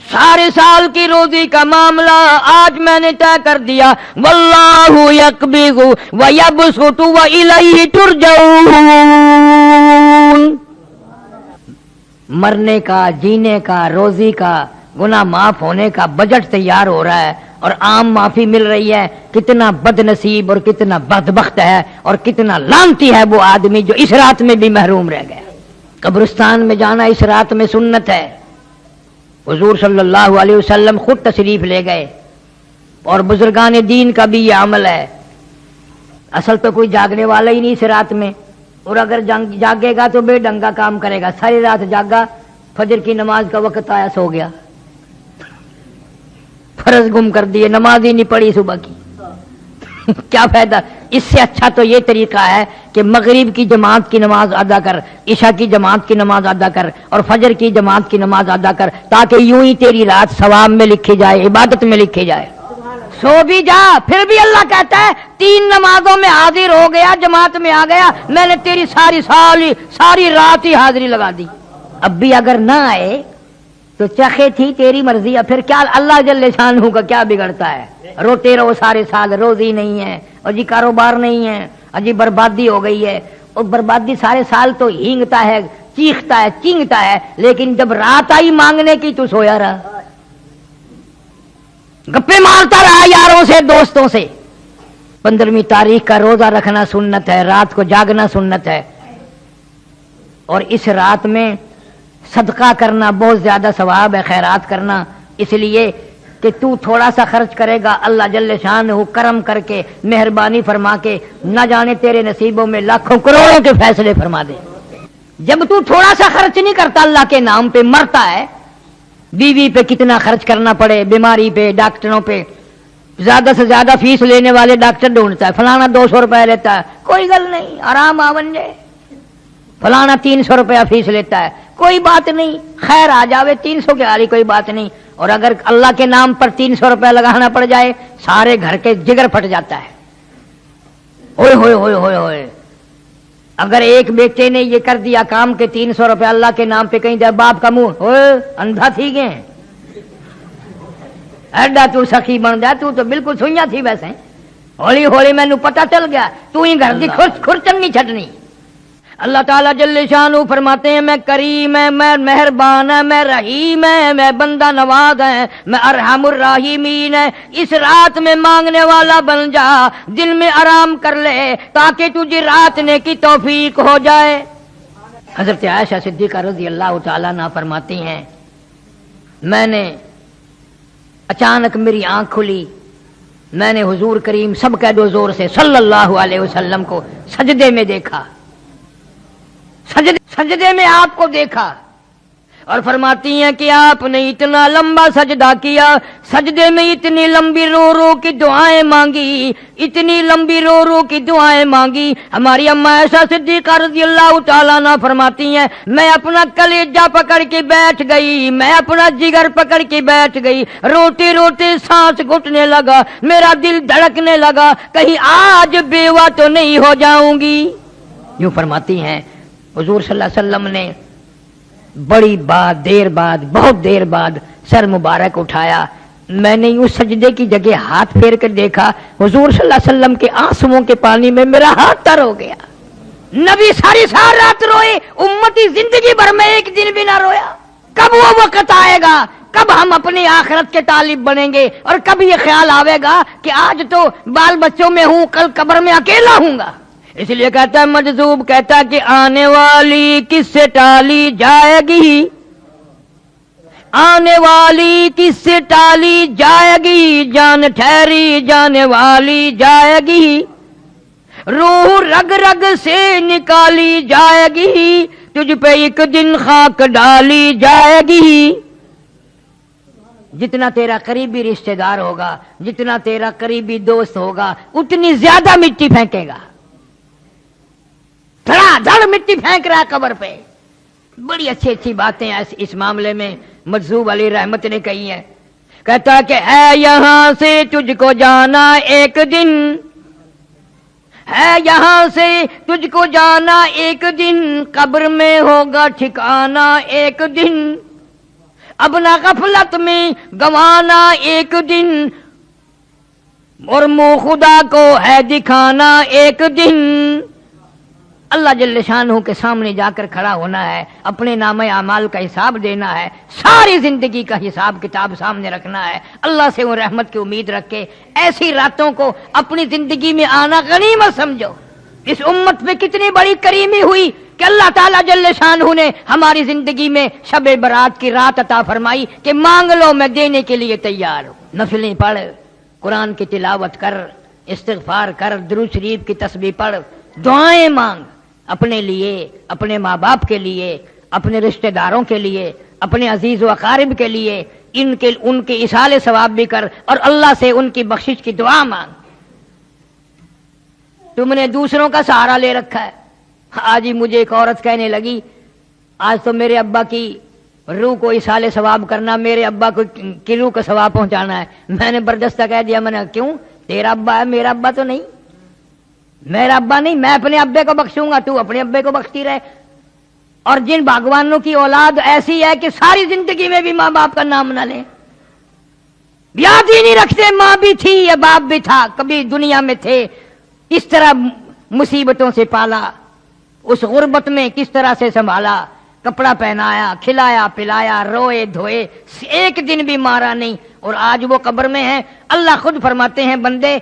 سارے سال کی روزی کا معاملہ آج میں نے طے کر دیا، واللہ یقبض ویبسط والیہ ترجعون۔ مرنے کا، جینے کا، روزی کا، گناہ معاف ہونے کا بجٹ تیار ہو رہا ہے اور عام معافی مل رہی ہے۔ کتنا بد نصیب اور کتنا بدبخت ہے اور کتنا لعنتی ہے وہ آدمی جو اس رات میں بھی محروم رہ گیا۔ قبرستان میں جانا اس رات میں سنت ہے، حضور صلی اللہ علیہ وسلم خود تشریف لے گئے، اور بزرگان دین کا بھی یہ عمل ہے۔ اصل تو کوئی جاگنے والا ہی نہیں اس رات میں، اور اگر جاگے گا تو بے ڈنگا کام کرے گا۔ ساری رات جاگا، فجر کی نماز کا وقت آیا سو گیا، فرض گم کر دیے، نماز ہی نہیں پڑھی صبح کی کیا فائدہ؟ اس سے اچھا تو یہ طریقہ ہے کہ مغرب کی جماعت کی نماز ادا کر، عشاء کی جماعت کی نماز ادا کر، اور فجر کی جماعت کی نماز ادا کر، تاکہ یوں ہی تیری رات ثواب میں لکھی جائے، عبادت میں لکھی جائے۔ سو بھی جا، پھر بھی اللہ کہتا ہے 3 نمازوں میں حاضر ہو گیا، جماعت میں آ گیا، میں نے تیری ساری رات ہی حاضری لگا دی۔ اب بھی اگر نہ آئے تو چخے تھی تیری مرضی، پھر کیا اللہ جل شانہ کا کیا بگڑتا ہے؟ روتے رہو سارے سال، روزی نہیں ہے، اور جی کاروبار نہیں ہے، اجی بربادی ہو گئی ہے، اور بربادی سارے سال تو ہینگتا ہے، چیختا ہے، چینگتا ہے، لیکن جب رات آئی مانگنے کی تو سویا رہا، گپے مارتا رہا یاروں سے، دوستوں سے۔ 15ویں تاریخ کا روزہ رکھنا سنت ہے، رات کو جاگنا سنت ہے، اور اس رات میں صدقہ کرنا بہت زیادہ ثواب ہے، خیرات کرنا، اس لیے کہ تو تھوڑا سا خرچ کرے گا، اللہ جل شانہ کرم کر کے، مہربانی فرما کے، نہ جانے تیرے نصیبوں میں لاکھوں کروڑوں کے فیصلے فرما دے۔ جب تو تھوڑا سا خرچ نہیں کرتا اللہ کے نام پہ، مرتا ہے، بیوی پہ کتنا خرچ کرنا پڑے، بیماری پہ، ڈاکٹروں پہ، زیادہ سے زیادہ فیس لینے والے ڈاکٹر ڈھونڈتا ہے، فلانا 200 روپے لیتا ہے، کوئی گل نہیں، آرام آون جائے، فلانا 300 روپیہ فیس لیتا ہے، کوئی بات نہیں، خیر آ جاوے، 300 کے آ رہی کوئی بات نہیں۔ اور اگر اللہ کے نام پر 300 روپے لگانا پڑ جائے، سارے گھر کے جگر پھٹ جاتا ہے، ہوئے ہوئے ہوئے ہوئے ہوئے۔ اگر ایک بیٹے نے یہ کر دیا کام کہ 300 روپے اللہ کے نام پہ کہیں دے، باپ کا منہ ہوئے اندھا تھی گئے، ایڈا تو سخی بن جائے، تو بالکل سوئیاں تھی ویسے، ہولی ہولی میں پتہ چل گیا، تو ہی گھر دی کھرچنگی چھٹنی۔ اللہ تعالیٰ جل شانہ فرماتے ہیں میں کریم ہے، میں مہربان ہے، میں رحیم ہے، میں بندہ نواز ہے، میں ارحم الراحمین ہے۔ اس رات میں مانگنے والا بن جا، دل میں آرام کر لے، تاکہ تجھے رات نے کی توفیق ہو جائے۔ حضرت عائشہ صدیقہ رضی اللہ تعالیٰ عنہا فرماتی ہیں میں نے اچانک میری آنکھ کھلی، میں نے حضور کریم سب کہہ دو زور سے صلی اللہ علیہ وسلم کو سجدے میں دیکھا، سجدے میں آپ کو دیکھا، اور فرماتی ہیں کہ آپ نے اتنا لمبا سجدہ کیا، سجدے میں اتنی لمبی رو رو کی دعائیں مانگی، اتنی لمبی رو رو کی دعائیں مانگی۔ ہماری اماں عائشہ صدیقہ رضی اللہ تعالیٰ عنہ فرماتی ہیں میں اپنا کلیجہ پکڑ کے بیٹھ گئی، میں اپنا جگر پکڑ کے بیٹھ گئی، روتے روتے سانس گھٹنے لگا، میرا دل دھڑکنے لگا، کہیں آج بیوہ تو نہیں ہو جاؤں گی۔ یوں فرماتی ہیں حضور صلی اللہ علیہ وسلم نے بڑی بہت دیر بعد سر مبارک اٹھایا، میں نے یوں سجدے کی جگہ ہاتھ پھیر کر دیکھا، حضور صلی اللہ علیہ وسلم کے آنسوؤں کے پانی میں میرا ہاتھ تر ہو گیا۔ نبی ساری رات روئے، امتی زندگی بھر میں ایک دن بھی نہ رویا۔ کب وہ وقت آئے گا، کب ہم اپنی آخرت کے طالب بنیں گے، اور کب یہ خیال آئے گا کہ آج تو بال بچوں میں ہوں، کل قبر میں اکیلا ہوں گا۔ اس لیے کہتا ہے مجذوب، کہتا ہے کہ آنے والی کس سے ٹالی جائے گی، آنے والی کس سے ٹالی جائے گی، جان ٹھہری جانے والی جائے گی، روح رگ رگ سے نکالی جائے گی، تجھ پہ ایک دن خاک ڈالی جائے گی۔ جتنا تیرا قریبی رشتہ دار ہوگا، جتنا تیرا قریبی دوست ہوگا، اتنی زیادہ مٹی پھینکے گا۔ دھڑا دھڑ مٹی پھینک رہا ہے قبر پہ۔ بڑی اچھی اچھی باتیں اس معاملے میں مجذوب علی رحمت نے کہی ہیں۔ کہتا کہ ہے یہاں سے تجھ کو جانا ایک دن، ہے یہاں سے تجھ کو جانا ایک دن، قبر میں ہوگا ٹھکانا ایک دن، اب نہ غفلت میں گوانا ایک دن، اور منہ خدا کو ہے دکھانا ایک دن۔ اللہ جل شانہ کے سامنے جا کر کھڑا ہونا ہے، اپنے نامہ اعمال کا حساب دینا ہے، ساری زندگی کا حساب کتاب سامنے رکھنا ہے۔ اللہ سے وہ رحمت کی امید رکھ کے ایسی راتوں کو اپنی زندگی میں آنا غنیمت سمجھو۔ اس امت پہ کتنی بڑی کریمی ہوئی کہ اللہ تعالیٰ جل شانہ نے ہماری زندگی میں شب برات کی رات عطا فرمائی کہ مانگ لو میں دینے کے لیے تیار ہوں۔ نفلیں پڑھ، قرآن کی تلاوت کر، استغفار کر، درود شریف کی تسبیح پڑھ، دعائیں مانگ، اپنے لیے، اپنے ماں باپ کے لیے، اپنے رشتہ داروں کے لیے، اپنے عزیز و اقارب کے لیے، ان کے ایصال ثواب بھی کر، اور اللہ سے ان کی بخشش کی دعا مانگ۔ تم نے دوسروں کا سہارا لے رکھا ہے۔ آج ہی مجھے ایک عورت کہنے لگی، آج تو میرے ابا کی روح کو ایصال ثواب کرنا، میرے ابا کو کی روح کا ثواب پہنچانا ہے۔ میں نے بردستہ کہہ دیا، میں نے کیوں؟ تیرا ابا ہے، میرا ابا تو نہیں، میرا ابا نہیں، میں اپنے ابے کو بخشوں گا، تو اپنے ابے کو بخشتی رہے۔ اور جن باغبانوں کی اولاد ایسی ہے کہ ساری زندگی میں بھی ماں باپ کا نام نہ لیں، یاد ہی نہیں رکھتے ماں بھی تھی یا باپ بھی تھا، کبھی دنیا میں تھے، اس طرح مصیبتوں سے پالا، اس غربت میں کس طرح سے سنبھالا، کپڑا پہنایا، کھلایا پلایا، روئے دھوئے، ایک دن بھی مارا نہیں، اور آج وہ قبر میں ہے۔ اللہ خود فرماتے ہیں، بندے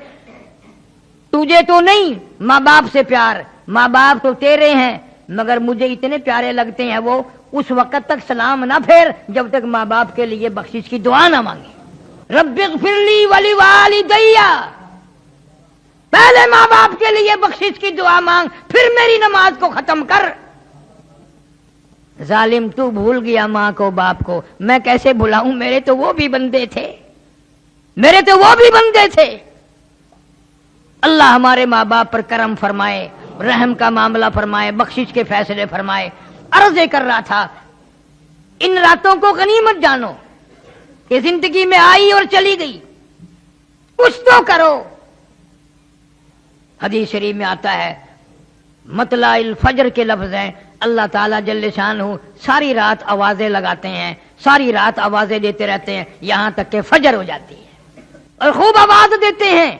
تجھے تو نہیں ماں باپ سے پیار، ماں باپ تو تیرے ہیں، مگر مجھے اتنے پیارے لگتے ہیں وہ اس وقت تک سلام نہ پھیر جب تک ماں باپ کے لیے بخشش کی دعا نہ مانگے۔ رب اغفر لی ولوالدی، پہلے ماں باپ کے لیے بخشش کی دعا مانگ، پھر میری نماز کو ختم کر۔ ظالم تو بھول گیا ماں کو باپ کو، میں کیسے بھلاؤں؟ میرے تو وہ بھی بندے تھے، میرے تو وہ بھی بندے تھے۔ اللہ ہمارے ماں باپ پر کرم فرمائے، رحم کا معاملہ فرمائے، بخشش کے فیصلے فرمائے۔ عرض کر رہا تھا، ان راتوں کو غنیمت جانو کہ زندگی میں آئی اور چلی گئی، کچھ تو کرو۔ حدیث شریف میں آتا ہے، مطلع الفجر کے لفظ ہیں، اللہ تعالیٰ جل شانہ ساری رات آوازیں لگاتے ہیں، ساری رات آوازیں دیتے رہتے ہیں، یہاں تک کہ فجر ہو جاتی ہے، اور خوب آواز دیتے ہیں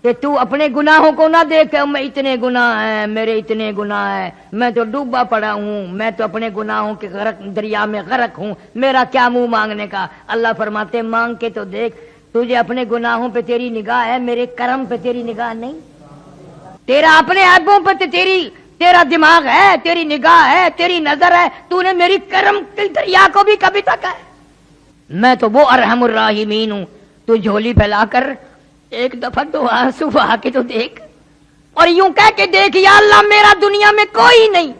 کہ تو اپنے گناہوں کو نہ دیکھ، میں اتنے گناہ ہیں، میرے اتنے گناہ ہیں، میں تو ڈوبا پڑا ہوں، میں تو اپنے گناہوں کے دریا میں غرق ہوں، میرا کیا منہ مانگنے کا۔ اللہ فرماتے مانگ کے تو دیکھ، تجھے اپنے گناہوں پہ تیری نگاہ ہے، میرے کرم پہ تیری نگاہ نہیں، تیرا اپنے عیبوں پہ تیرا دماغ ہے، تیری نگاہ ہے، تیری نظر ہے، تو نے میری کرم کے دریا کو بھی کبھی تک ہے۔ میں تو وہ ارحم الراحمین ہوں، تو جھولی پھیلا کر ایک دفعہ دو آنسو بہا کے تو دیکھ، اور یوں کہہ کے دیکھ، یا اللہ میرا دنیا میں کوئی نہیں،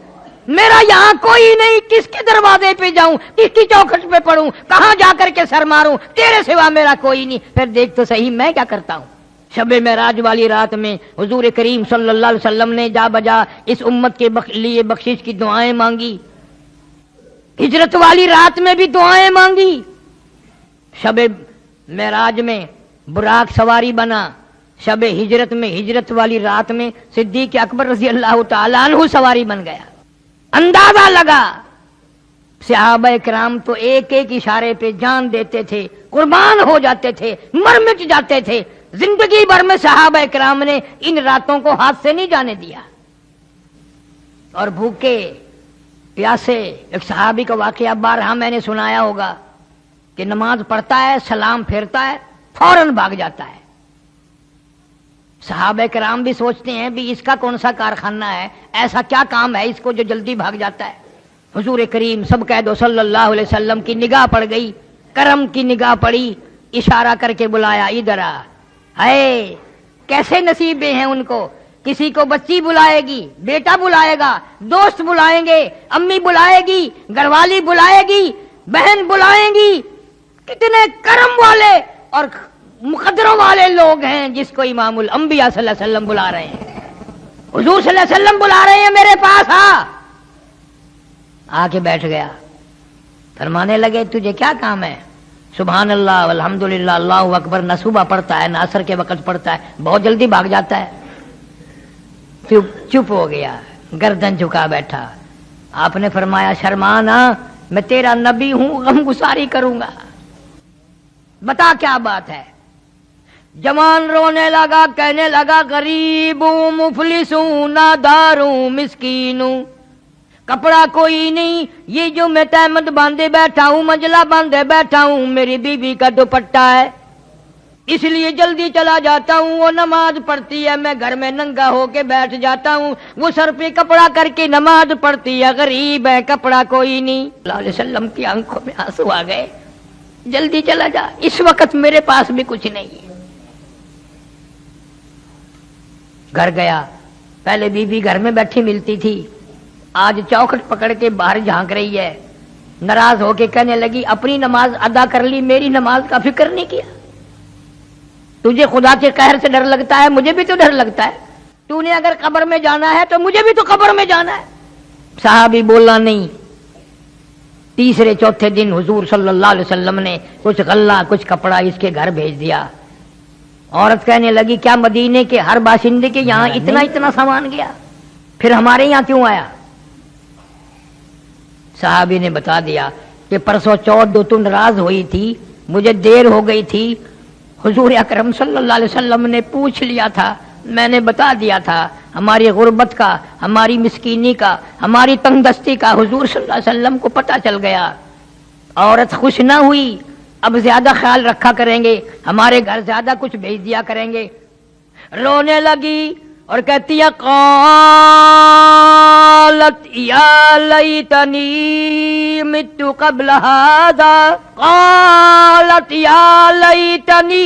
میرا یہاں کوئی نہیں، کس کے دروازے پہ جاؤں، کس کی چوکھٹ پہ پڑھوں، کہاں جا کر کے سر ماروں، تیرے سوا میرا کوئی نہیں۔ پھر دیکھ تو صحیح میں کیا کرتا ہوں۔ شب معراج والی رات میں حضور کریم صلی اللہ علیہ وسلم نے جا بجا اس امت کے لیے بخشش کی دعائیں مانگی، ہجرت والی رات میں بھی دعائیں مانگی، شب معراج میں براق سواری بنا، شب ہجرت میں ہجرت والی رات میں صدیق اکبر رضی اللہ تعالیٰ عنہ سواری بن گیا۔ اندازہ لگا صحابہ کرام تو ایک ایک اشارے پہ جان دیتے تھے، قربان ہو جاتے تھے، مر مٹ جاتے تھے۔ زندگی بھر میں صحابہ کرام نے ان راتوں کو ہاتھ سے نہیں جانے دیا، اور بھوکے پیاسے۔ ایک صحابی کا واقعہ بارہا میں نے سنایا ہوگا کہ نماز پڑھتا ہے، سلام پھیرتا ہے، فوراً بھاگ جاتا ہے۔ صحابہ کرام بھی سوچتے ہیں بھی اس کا کون سا کارخانہ ہے، ایسا کیا کام ہے اس کو جو جلدی بھاگ جاتا ہے۔ حضور کریم سب کہہ دو صلی اللہ علیہ وسلم کی نگاہ پڑ گئی، کرم کی نگاہ پڑی، اشارہ کر کے بلایا ادھر آ۔ ہے کیسے نصیبیں ہیں ان کو، کسی کو بچی بلائے گی، بیٹا بلائے گا، دوست بلائیں گے، امی بلائے گی، گھر والی بلائے گی، بہن بلائیں گی۔ کتنے کرم والے اور مقدروں والے لوگ ہیں جس کو امام الانبیاء صلی اللہ علیہ وسلم بلا رہے ہیں۔ حضور صلی اللہ علیہ وسلم بلا رہے ہیں میرے پاس، آ کے بیٹھ گیا۔ فرمانے لگے تجھے کیا کام ہے؟ سبحان اللہ والحمدللہ اللہ اکبر نہ صبح پڑھتا ہے نہ عصر کے وقت پڑھتا ہے، بہت جلدی بھاگ جاتا ہے۔ چپ ہو گیا، گردن جھکا بیٹھا۔ آپ نے فرمایا شرمانا، میں تیرا نبی ہوں، غم گساری کروں گا، بتا کیا بات ہے؟ جوان رونے لگا، کہنے لگا غریب ہوں، مفلس ہوں، نادار ہوں، مسکین ہوں، کپڑا کوئی نہیں، یہ جو میں تہمت باندھے بیٹھا ہوں، مجلہ باندھے بیٹھا ہوں، میری بیوی کا دوپٹہ ہے، اس لیے جلدی چلا جاتا ہوں، وہ نماز پڑھتی ہے، میں گھر میں ننگا ہو کے بیٹھ جاتا ہوں، وہ سر پہ کپڑا کر کے نماز پڑھتی ہے، غریب ہے، کپڑا کوئی نہیں۔ صلی اللہ علیہ وسلم کی آنکھوں میں آنسو آ گئے، جلدی چلا جا، اس وقت میرے پاس بھی کچھ نہیں ہے۔ گھر گیا، پہلے بیوی گھر میں بیٹھی ملتی تھی، آج چوکھٹ پکڑ کے باہر جھانک رہی ہے، ناراض ہو کے کہنے لگی اپنی نماز ادا کر لی، میری نماز کا فکر نہیں کیا۔ تجھے خدا کے قہر سے ڈر لگتا ہے، مجھے بھی تو ڈر لگتا ہے، تو نے اگر قبر میں جانا ہے تو مجھے بھی تو قبر میں جانا ہے۔ صحابی بولا نہیں۔ تیسرے چوتھے دن حضور صلی اللہ علیہ وسلم نے کچھ غلہ کچھ کپڑا اس کے گھر بھیج دیا۔ عورت کہنے لگی کیا مدینے کے ہر باشندے کے یہاں اتنا سامان گیا، پھر ہمارے یہاں کیوں آیا؟ صحابی نے بتا دیا کہ پرسوں چوتھ تو ناراض ہوئی تھی، مجھے دیر ہو گئی تھی، حضور اکرم صلی اللہ علیہ وسلم نے پوچھ لیا تھا، میں نے بتا دیا تھا ہماری غربت کا، ہماری مسکینی کا، ہماری تنگ دستی کا حضور صلی اللہ علیہ وسلم کو پتہ چل گیا۔ عورت خوش نہ ہوئی، اب زیادہ خیال رکھا کریں گے، ہمارے گھر زیادہ کچھ بھیج دیا کریں گے۔ رونے لگی اور کہتی ہے قالت یا لیتنی مت قبل ھذا، قالت یا لیتنی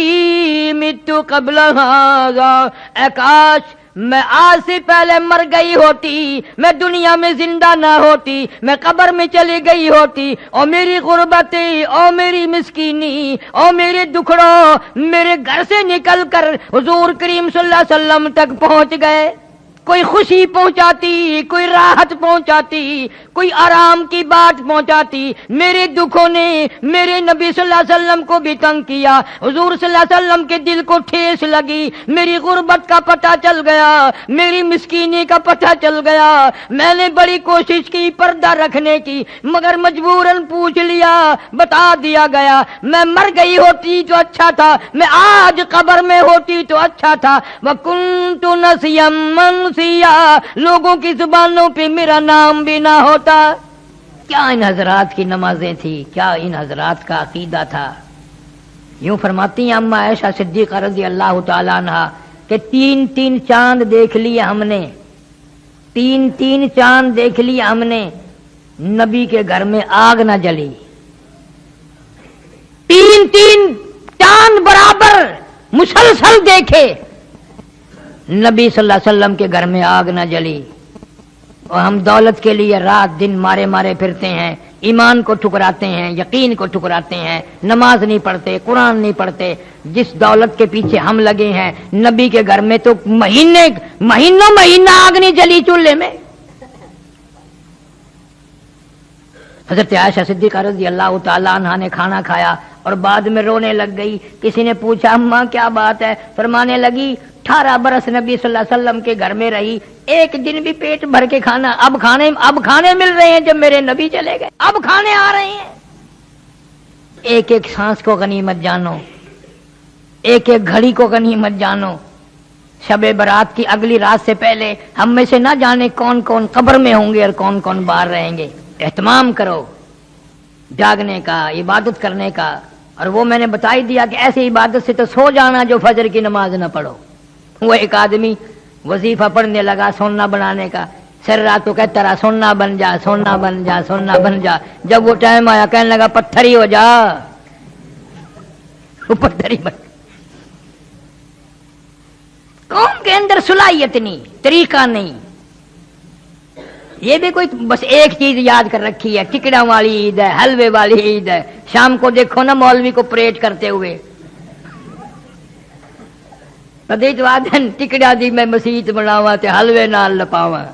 مت قبل ھذا، اے کاش میں آج سے پہلے مر گئی ہوتی، میں دنیا میں زندہ نہ ہوتی، میں قبر میں چلی گئی ہوتی، اور میری غربتی اور میری مسکینی اور میرے دکھڑوں میرے گھر سے نکل کر حضور کریم صلی اللہ علیہ وسلم تک پہنچ گئے۔ کوئی خوشی پہنچاتی، کوئی راحت پہنچاتی، کوئی آرام کی بات پہنچاتی، میرے دکھوں نے میرے نبی صلی اللہ علیہ وسلم کو بھی تنگ کیا، حضور صلی اللہ علیہ وسلم کے دل کو ٹھیس لگی، میری غربت کا پتہ چل گیا، میری مسکینی کا پتہ چل گیا، میں نے بڑی کوشش کی پردہ رکھنے کی، مگر مجبوراً پوچھ لیا، بتا دیا گیا، میں مر گئی ہوتی تو اچھا تھا، میں آج قبر میں ہوتی تو اچھا تھا، وَكُنْتُ نَسْيًا مَنْسِيًّا، لوگوں کی زبانوں پہ میرا نام بھی نہ ہوتا۔ کیا ان حضرات کی نمازیں تھی، کیا ان حضرات کا عقیدہ تھا۔ یوں فرماتی ہیں اما عائشہ صدیقہ رضی اللہ تعالی عنہا کہ 3 چاند دیکھ لیے ہم نے، 3 چاند دیکھ لیے ہم نے، نبی کے گھر میں آگ نہ جلی۔ 3 چاند برابر مسلسل دیکھے، نبی صلی اللہ علیہ وسلم کے گھر میں آگ نہ جلی، اور ہم دولت کے لیے رات دن مارے پھرتے ہیں، ایمان کو ٹھکراتے ہیں، یقین کو ٹھکراتے ہیں، نماز نہیں پڑھتے، قرآن نہیں پڑھتے، جس دولت کے پیچھے ہم لگے ہیں، نبی کے گھر میں تو مہینہ آگ نہیں جلی چولہے میں۔ حضرت عائشہ صدیقہ رضی اللہ تعالی عنہا نے کھانا کھایا اور بعد میں رونے لگ گئی۔ کسی نے پوچھا اماں کیا بات ہے؟ فرمانے لگی 18 برس نبی صلی اللہ علیہ وسلم کے گھر میں رہی، ایک دن بھی پیٹ بھر کے کھانا، اب کھانے مل رہے ہیں جب میرے نبی چلے گئے، اب کھانے آ رہے ہیں۔ ایک سانس کو غنیمت جانو، ایک گھڑی کو غنیمت جانو۔ شب برات کی اگلی رات سے پہلے ہم میں سے نہ جانے کون کون قبر میں ہوں گے اور کون کون باہر رہیں گے۔ اہتمام کرو جاگنے کا، عبادت کرنے کا، اور وہ میں نے بتا ہی دیا کہ ایسی عبادت سے تو سو جانا جو فجر کی نماز نہ پڑھو۔ وہ ایک آدمی وظیفہ پڑھنے لگا سونا بنانے کا، سر رات کو کہتا رہا سونا بن جا، سونا بن جا، سونا بن جا. جب وہ ٹائم آیا کہنے لگا پتھر ہی ہو جا. وہ پتھر ہی بن. قوم کے اندر صلاحیت نہیں، طریقہ نہیں. یہ بھی کوئی بس ایک چیز یاد کر رکھی ہے، ٹکڑا والی عید ہے، حلوے والی عید ہے. شام کو دیکھو نا مولوی کو پریڈ کرتے ہوئے. کدی تو آدھن ٹکڑا دی میں مسیت بناواں تے حلوے نال لپاواں.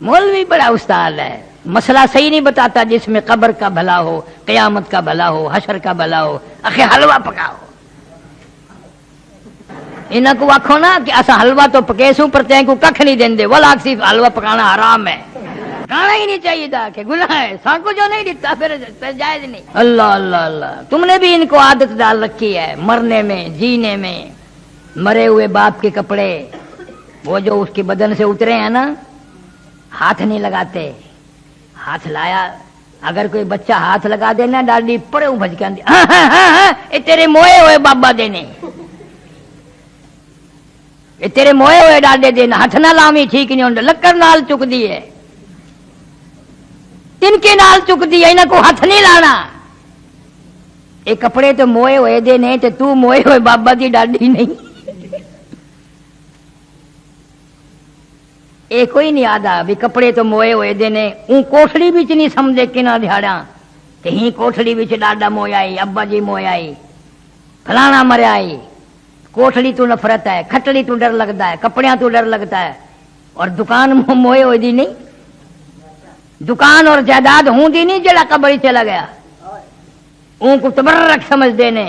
مولوی بڑا استاد ہے، مسئلہ صحیح نہیں بتاتا جس میں قبر کا بھلا ہو، قیامت کا بھلا ہو، حشر کا بھلا ہو. آخر حلوہ پکاؤ. انہاں کو آکھو نا کہ اسا حلوہ تو پکے سوں پر تیں کو ککھ نہیں دیندے، ولا صرف حلوہ پکانا حرام ہے. کھانا ہی نہیں چاہیے تھا کہ گناہ ہے. سان کو جو نہیں دیتا پھر جائز نہیں. اللہ اللہ اللہ. تم نے بھی ان کو عادت ڈال رکھی ہے مرنے میں، جینے میں. مرے ہوئے باپ کے کپڑے وہ جو اس کے بدن سے اترے ہیں نا، ہاتھ نہیں لگاتے. ہاتھ لایا اگر کوئی بچہ ہاتھ لگا دینا ڈاڈی پڑے بھج کے آندی تیرے موئے ہوئے بابا دینے، تیرے موئے ہوئے ڈاڈے دینا. ہاتھ نہ لامی ٹھیک نہیں ہوندا. لکڑ نال چک دی ہے، تن کے نال چک دی ہے. انہاں کو ہاتھ نہیں لانا. یہ کپڑے تو موئے ہوئے دینے تے تو موئے ہوئے بابا دی ڈاڈی نہیں. یہ کوئی نہیں آدھا بھی کپڑے تو موئے ہوئے دینے. اون کوٹھڑی بچ نہیں سمجھے کنا دہاڑا کہ ہی کوٹھڑی بچ ڈاڈا مویا آئی، ابا جی مویا آئی، فلانا مریا آئی. کوٹھڑی تو نفرت ہے، کھٹڑی تو ڈر لگتا ہے، کپڑیاں تو ڈر لگتا ہے. اور دکان موئے ہوئے دی نہیں. دکان اور جائیداد ہوں دی نہیں جڑا قبر چلا گیا. اون کو تبرک سمجھ دینے.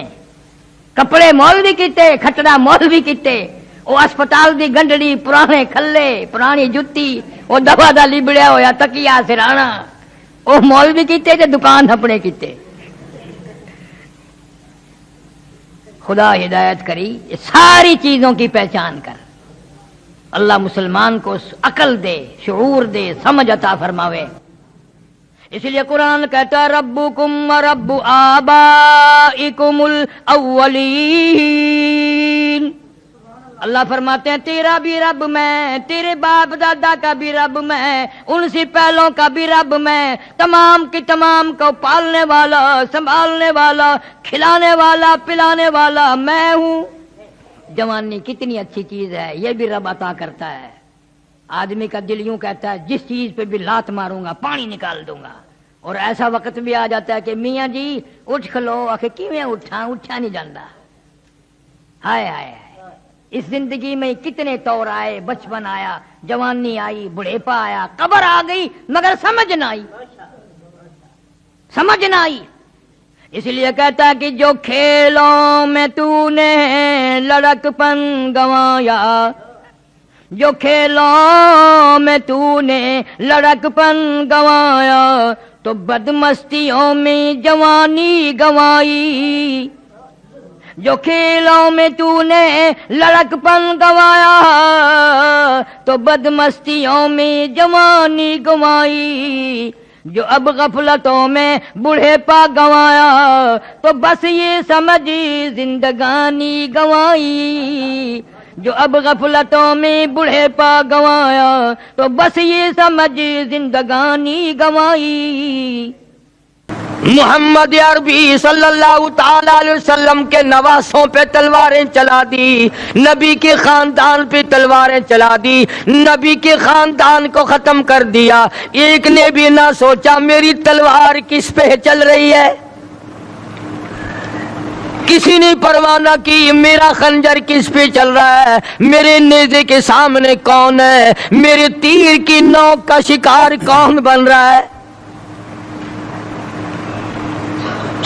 کپڑے مول بھی کیتے، کھٹڑا مول بھی کیتے. وہ اسپتال دی گنڈڑی، پرانے کھلے، پرانی جتی، وہ دوا دا لبڑیا ہویا تکیا سرانا، وہ مول بھی کیتے تے دکان اپنے کیتے. خدا ہدایت کری. یہ ساری چیزوں کی پہچان کر. اللہ مسلمان کو عقل دے، شعور دے، سمجھ عطا فرماوے. اس لیے قرآن کہتا ہے ربکم و رب آبائکم الاولین. اللہ فرماتے ہیں تیرا بھی رب میں، تیرے باپ دادا کا بھی رب میں، ان سے پہلوں کا بھی رب میں، تمام کی تمام کو پالنے والا، سنبھالنے والا، کھلانے والا، پلانے والا میں ہوں. جوانی کتنی اچھی چیز ہے، یہ بھی رب عطا کرتا ہے. آدمی کا دل یوں کہتا ہے جس چیز پہ بھی لات ماروں گا پانی نکال دوں گا. اور ایسا وقت بھی آ جاتا ہے کہ میاں جی اٹھ کھلو، آخر کیویں اٹھا نہیں جاتا. ہائے ہائے. اس زندگی میں کتنے طور آئے، بچپن آیا، جوانی آئی، بڑھیپا آیا، قبر آ گئی، مگر سمجھ نہ آئی. سمجھ نہ آئی. اس لیے کہتا ہے کہ جو کھیلوں میں تو نے لڑک پن گنوایا، جو کھیلوں میں تو نے لڑک پن گنوایا، تو بدمستیوں میں جوانی گنوائی. جو کھیلوں میں تو نے لڑک پن گنوایا، تو بدمستیوں میں جوانی گنوائی. جو اب غفلتوں میں بوڑھے پا گنوایا، تو بس یہ سمجھی زندگانی گنوائی. جو اب غفلتوں میں بوڑھے پا گنوایا، تو بس یہ سمجھی زندگانی گنوائی. محمد عربی صلی اللہ تعالی علیہ وسلم کے نواسوں پہ تلواریں چلا دی، نبی کے خاندان پہ تلواریں چلا دی، نبی کے خاندان کو ختم کر دیا. ایک نے بھی نہ سوچا میری تلوار کس پہ چل رہی ہے. کسی نے پرواہ نہ کی میرا خنجر کس پہ چل رہا ہے، میرے نیزے کے سامنے کون ہے، میرے تیر کی نوک کا شکار کون بن رہا ہے.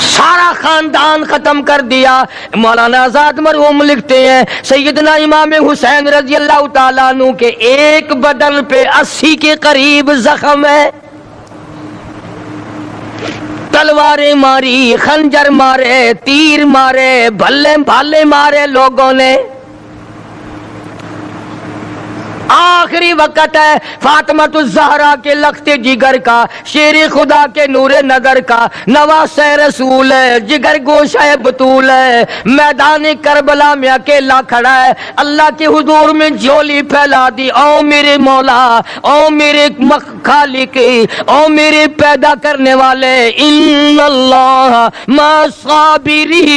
سارا خاندان ختم کر دیا. مولانا آزاد مرحوم لکھتے ہیں سیدنا امام حسین رضی اللہ تعالیٰ عنہ کے ایک بدن پہ 80 کے قریب زخم ہے. تلواریں ماری، خنجر مارے، تیر مارے، بھلے بھالے مارے لوگوں نے. آخری وقت ہے فاطمۃ الزہرا کے لخت جگر کا، شیر خدا کے نور نظر کا، نواسہ رسول ہے، جگر گوشہ بطول ہے، میدان کربلا میں اکیلا کھڑا ہے، اللہ کے حضور میں جھولی پھیلا دی، او میرے مولا، او میرے خالق، او میرے پیدا کرنے والے، ان اللہ مع الصابرین،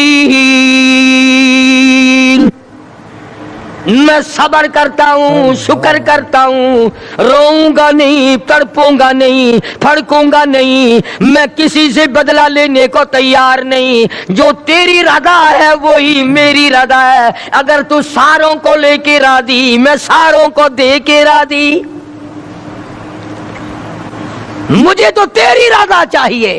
میں صبر کرتا ہوں، شکر کرتا ہوں، روؤں گا نہیں، تڑپوں گا نہیں، پھڑکوں گا نہیں، میں کسی سے بدلہ لینے کو تیار نہیں، جو تیری رضا ہے وہی میری رضا ہے، اگر تو ساروں کو لے کے راضی، میں ساروں کو دے کے راضی، مجھے تو تیری رضا چاہیے۔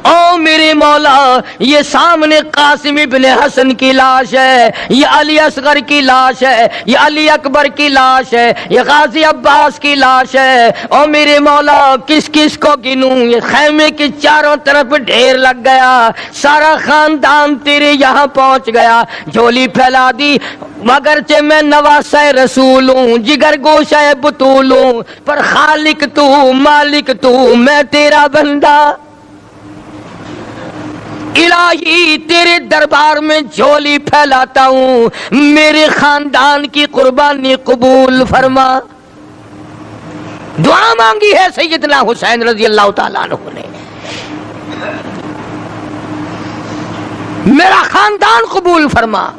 او میرے مولا، یہ سامنے قاسم ابن حسن کی لاش ہے، یہ علی اصغر کی لاش ہے، یہ علی اکبر کی لاش ہے، یہ غازی عباس کی لاش ہے، او میرے مولا کس کس کو گنوں؟ یہ خیمے کے چاروں طرف ڈھیر لگ گیا، سارا خاندان تیرے یہاں پہنچ گیا، جھولی پھیلا دی، مگرچہ میں نواسہ رسول ہوں، جگر گوشہ بطول ہوں، پر خالق تو، مالک تو، میں تیرا بندہ، الہی تیرے دربار میں جھولی پھیلاتا ہوں، میرے خاندان کی قربانی قبول فرما۔ دعا مانگی ہے سیدنا حسین رضی اللہ تعالیٰ عنہ نے، میرا خاندان قبول فرما،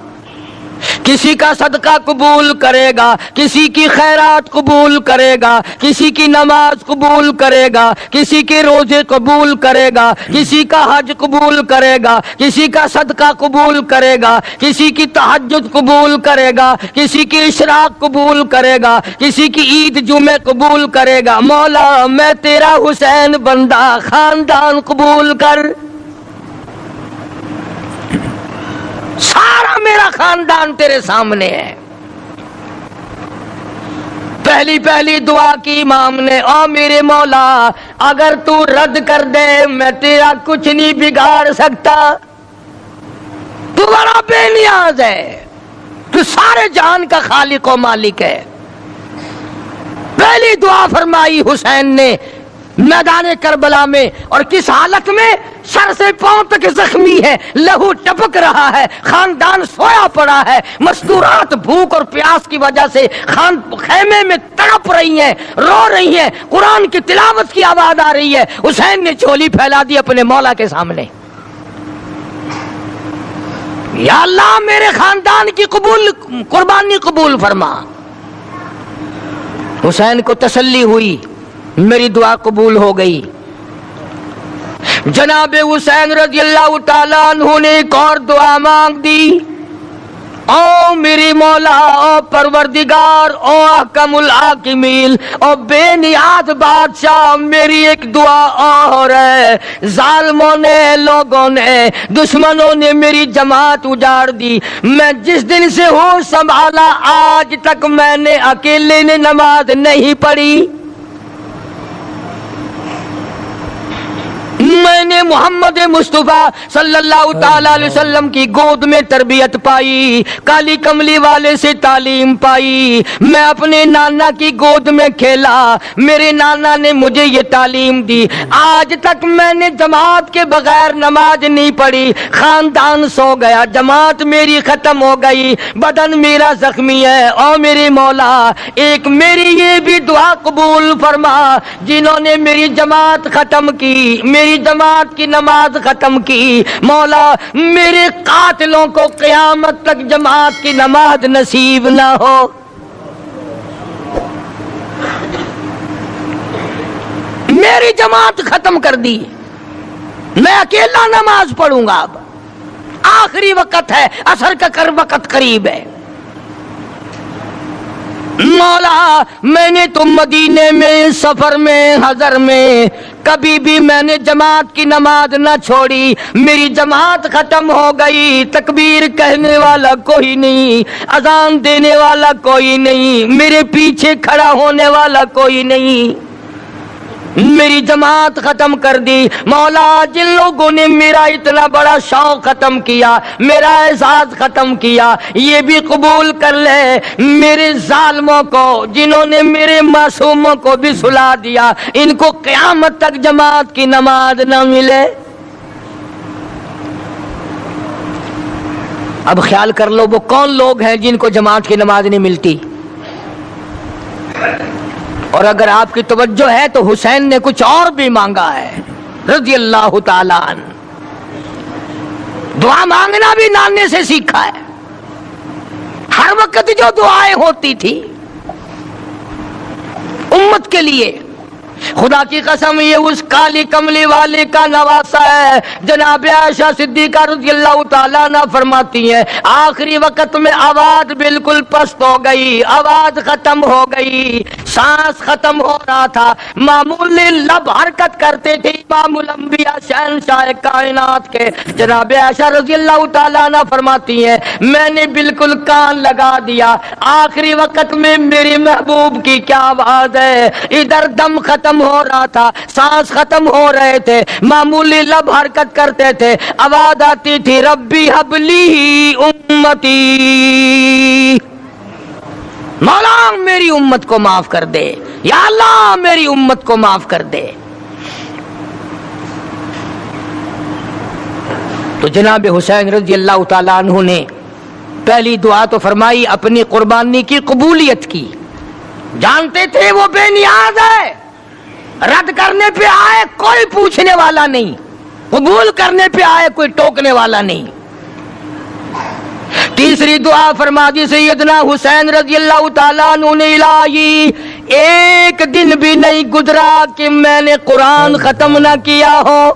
کسی کا صدقہ قبول کرے گا، کسی کی خیرات قبول کرے گا، کسی کی نماز قبول کرے گا، کسی کے روزے قبول کرے گا، کسی کا حج قبول کرے گا، کسی کا صدقہ قبول کرے گا، کسی کی تہجد قبول کرے گا، کسی کی اشراق قبول کرے گا، کسی کی عید جمعہ قبول کرے گا۔ مولا میں تیرا حسین بندہ، خاندان قبول کر، سارا میرا خاندان تیرے سامنے ہے۔ پہلی پہلی دعا کی امام نے، او میرے مولا اگر تو رد کر دے میں تیرا کچھ نہیں بگاڑ سکتا، تو بڑا بے نیاز ہے، تو سارے جہان کا خالق و مالک ہے۔ پہلی دعا فرمائی حسین نے میدان کربلا میں، اور کس حالت میں؟ سر سے پاؤں تک زخمی ہے، لہو ٹپک رہا ہے، خاندان سویا پڑا ہے، مستورات بھوک اور پیاس کی وجہ سے خیمے میں تڑپ رہی ہیں، رو رہی ہیں، قرآن کی تلاوت کی آواز آ رہی ہے، حسین نے جھولی پھیلا دی اپنے مولا کے سامنے، یا اللہ میرے خاندان کی قربانی قبول فرما۔ حسین کو تسلی ہوئی، میری دعا قبول ہو گئی۔ جناب حسین رضی اللہ تعالیٰ عنہ نے ایک اور دعا مانگ دی، او میری مولا، او پروردگار، او احکم الحاکمین، او بے نیاز بادشاہ، میری ایک دعا اور ہے۔ ظالموں نے، لوگوں نے، دشمنوں نے میری جماعت اجاڑ دی، میں جس دن سے ہوش سنبھالا آج تک میں نے اکیلے نے نماز نہیں پڑھی، میں نے محمد مصطفیٰ صلی اللہ تعالی علیہ وسلم کی گود میں تربیت پائی، کالی کملی والے سے تعلیم پائی، میں اپنے نانا کی گود میں کھیلا، میرے نانا نے مجھے یہ تعلیم دی، آج تک میں نے جماعت کے بغیر نماز نہیں پڑھی، خاندان سو گیا، جماعت میری ختم ہو گئی، بدن میرا زخمی ہے، او میرے مولا ایک میری یہ بھی دعا قبول فرما، جنہوں نے میری جماعت ختم کی، میری جماعت کی نماز ختم کی، مولا میرے قاتلوں کو قیامت تک جماعت کی نماز نصیب نہ ہو۔ میری جماعت ختم کر دی، میں اکیلا نماز پڑھوں گا، اب آخری وقت ہے، عصر کا وقت قریب ہے، مولا میں نے تو مدینے میں، سفر میں، حضر میں کبھی بھی میں نے جماعت کی نماز نہ چھوڑی، میری جماعت ختم ہو گئی، تکبیر کہنے والا کوئی نہیں، اذان دینے والا کوئی نہیں، میرے پیچھے کھڑا ہونے والا کوئی نہیں، میری جماعت ختم کر دی۔ مولا جن لوگوں نے میرا اتنا بڑا شوق ختم کیا، میرا احساس ختم کیا، یہ بھی قبول کر لے میرے ظالموں کو جنہوں نے میرے معصوموں کو بھی سلا دیا، ان کو قیامت تک جماعت کی نماز نہ ملے۔ اب خیال کر لو وہ کون لوگ ہیں جن کو جماعت کی نماز نہیں ملتی۔ اور اگر آپ کی توجہ ہے تو حسین نے کچھ اور بھی مانگا ہے رضی اللہ تعالیٰ عنہ۔ دعا مانگنا بھی نانے سے سیکھا ہے۔ ہر وقت جو دعائیں ہوتی تھی امت کے لیے، خدا کی قسم یہ اس کالی کملی والے کا نواسا ہے۔ جناب عائشہ صدیقہ رضی اللہ تعالیٰ عنہ فرماتی ہیں آخری وقت میں آواز بالکل پست ہو گئی، آواز ختم ہو گئی، سانس ختم ہو رہا تھا، معمولی لب حرکت کرتے تھے امام الانبیاء شہنشاہ کائنات کے۔ جناب عائشہ رضی اللہ تعالیٰ عنہ فرماتی ہیں میں نے بالکل کان لگا دیا، آخری وقت میں میری محبوب کی کیا آواز ہے، ادھر دم ختم ہو رہا تھا، سانس ختم ہو رہے تھے، معمولی لب حرکت کرتے تھے، آواز آتی تھی ربی حبلی امتی، مولا میری امت کو معاف کر دے، یا اللہ میری امت کو معاف کر دے۔ تو جناب حسین رضی اللہ تعالیٰ عنہ نے پہلی دعا تو فرمائی اپنی قربانی کی قبولیت کی، جانتے تھے وہ بے نیاز ہے، رد کرنے پہ آئے کوئی پوچھنے والا نہیں، قبول کرنے پہ آئے کوئی ٹوکنے والا نہیں۔ تیسری دعا فرما دی سیدنا حسین رضی اللہ تعالیٰ عنہ نے الہی ایک دن بھی نہیں گزرا کہ میں نے قرآن ختم نہ کیا ہو،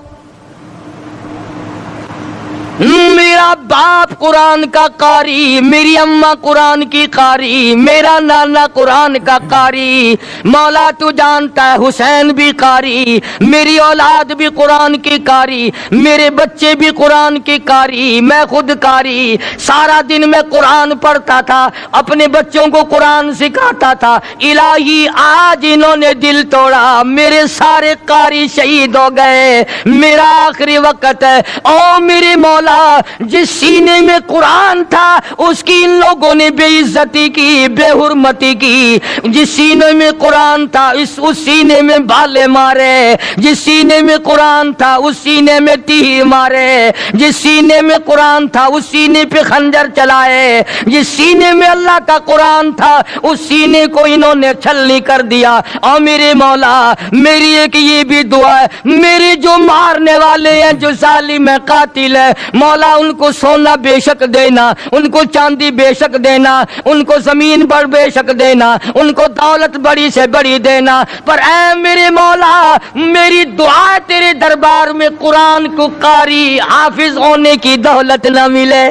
میرا باپ قرآن کا قاری، میری اماں قرآن کی قاری، میرا نانا قرآن کا قاری، مولا تو جانتا ہے حسین بھی قاری، میری اولاد بھی قرآن کی قاری، میرے بچے بھی قرآن کی قاری، میں خود قاری، سارا دن میں قرآن پڑھتا تھا، اپنے بچوں کو قرآن سکھاتا تھا، الہی آج انہوں نے دل توڑا، میرے سارے قاری شہید ہو گئے، میرا آخری وقت ہے، او میرے مولا جس سینے میں قرآن تھا اس کی ان لوگوں نے بے عزتی کی، بے حرمتی کی، جس سینے میں قرآن تھا اس سینے میں بالے مارے، جس سینے میں قرآن تھا اس سینے میں تیر مارے، جس سینے میں قرآن تھا اس سینے پہ خنجر چلائے، جس سینے میں اللہ کا قرآن تھا اس سینے کو انہوں نے چھلنی کر دیا۔ اور میرے مولا میری ایک یہ بھی دعا ہے، میرے جو مارنے والے ہیں، جو ظالم ہے، قاتل ہے، مولا ان کو سونا بے شک دینا، ان کو چاندی بے شک دینا، ان کو زمین پر بے شک دینا، ان کو دولت بڑی سے بڑی دینا، پر اے میرے مولا میری دعا تیرے دربار میں قرآن کو قاری حافظ ہونے کی دولت نہ ملے۔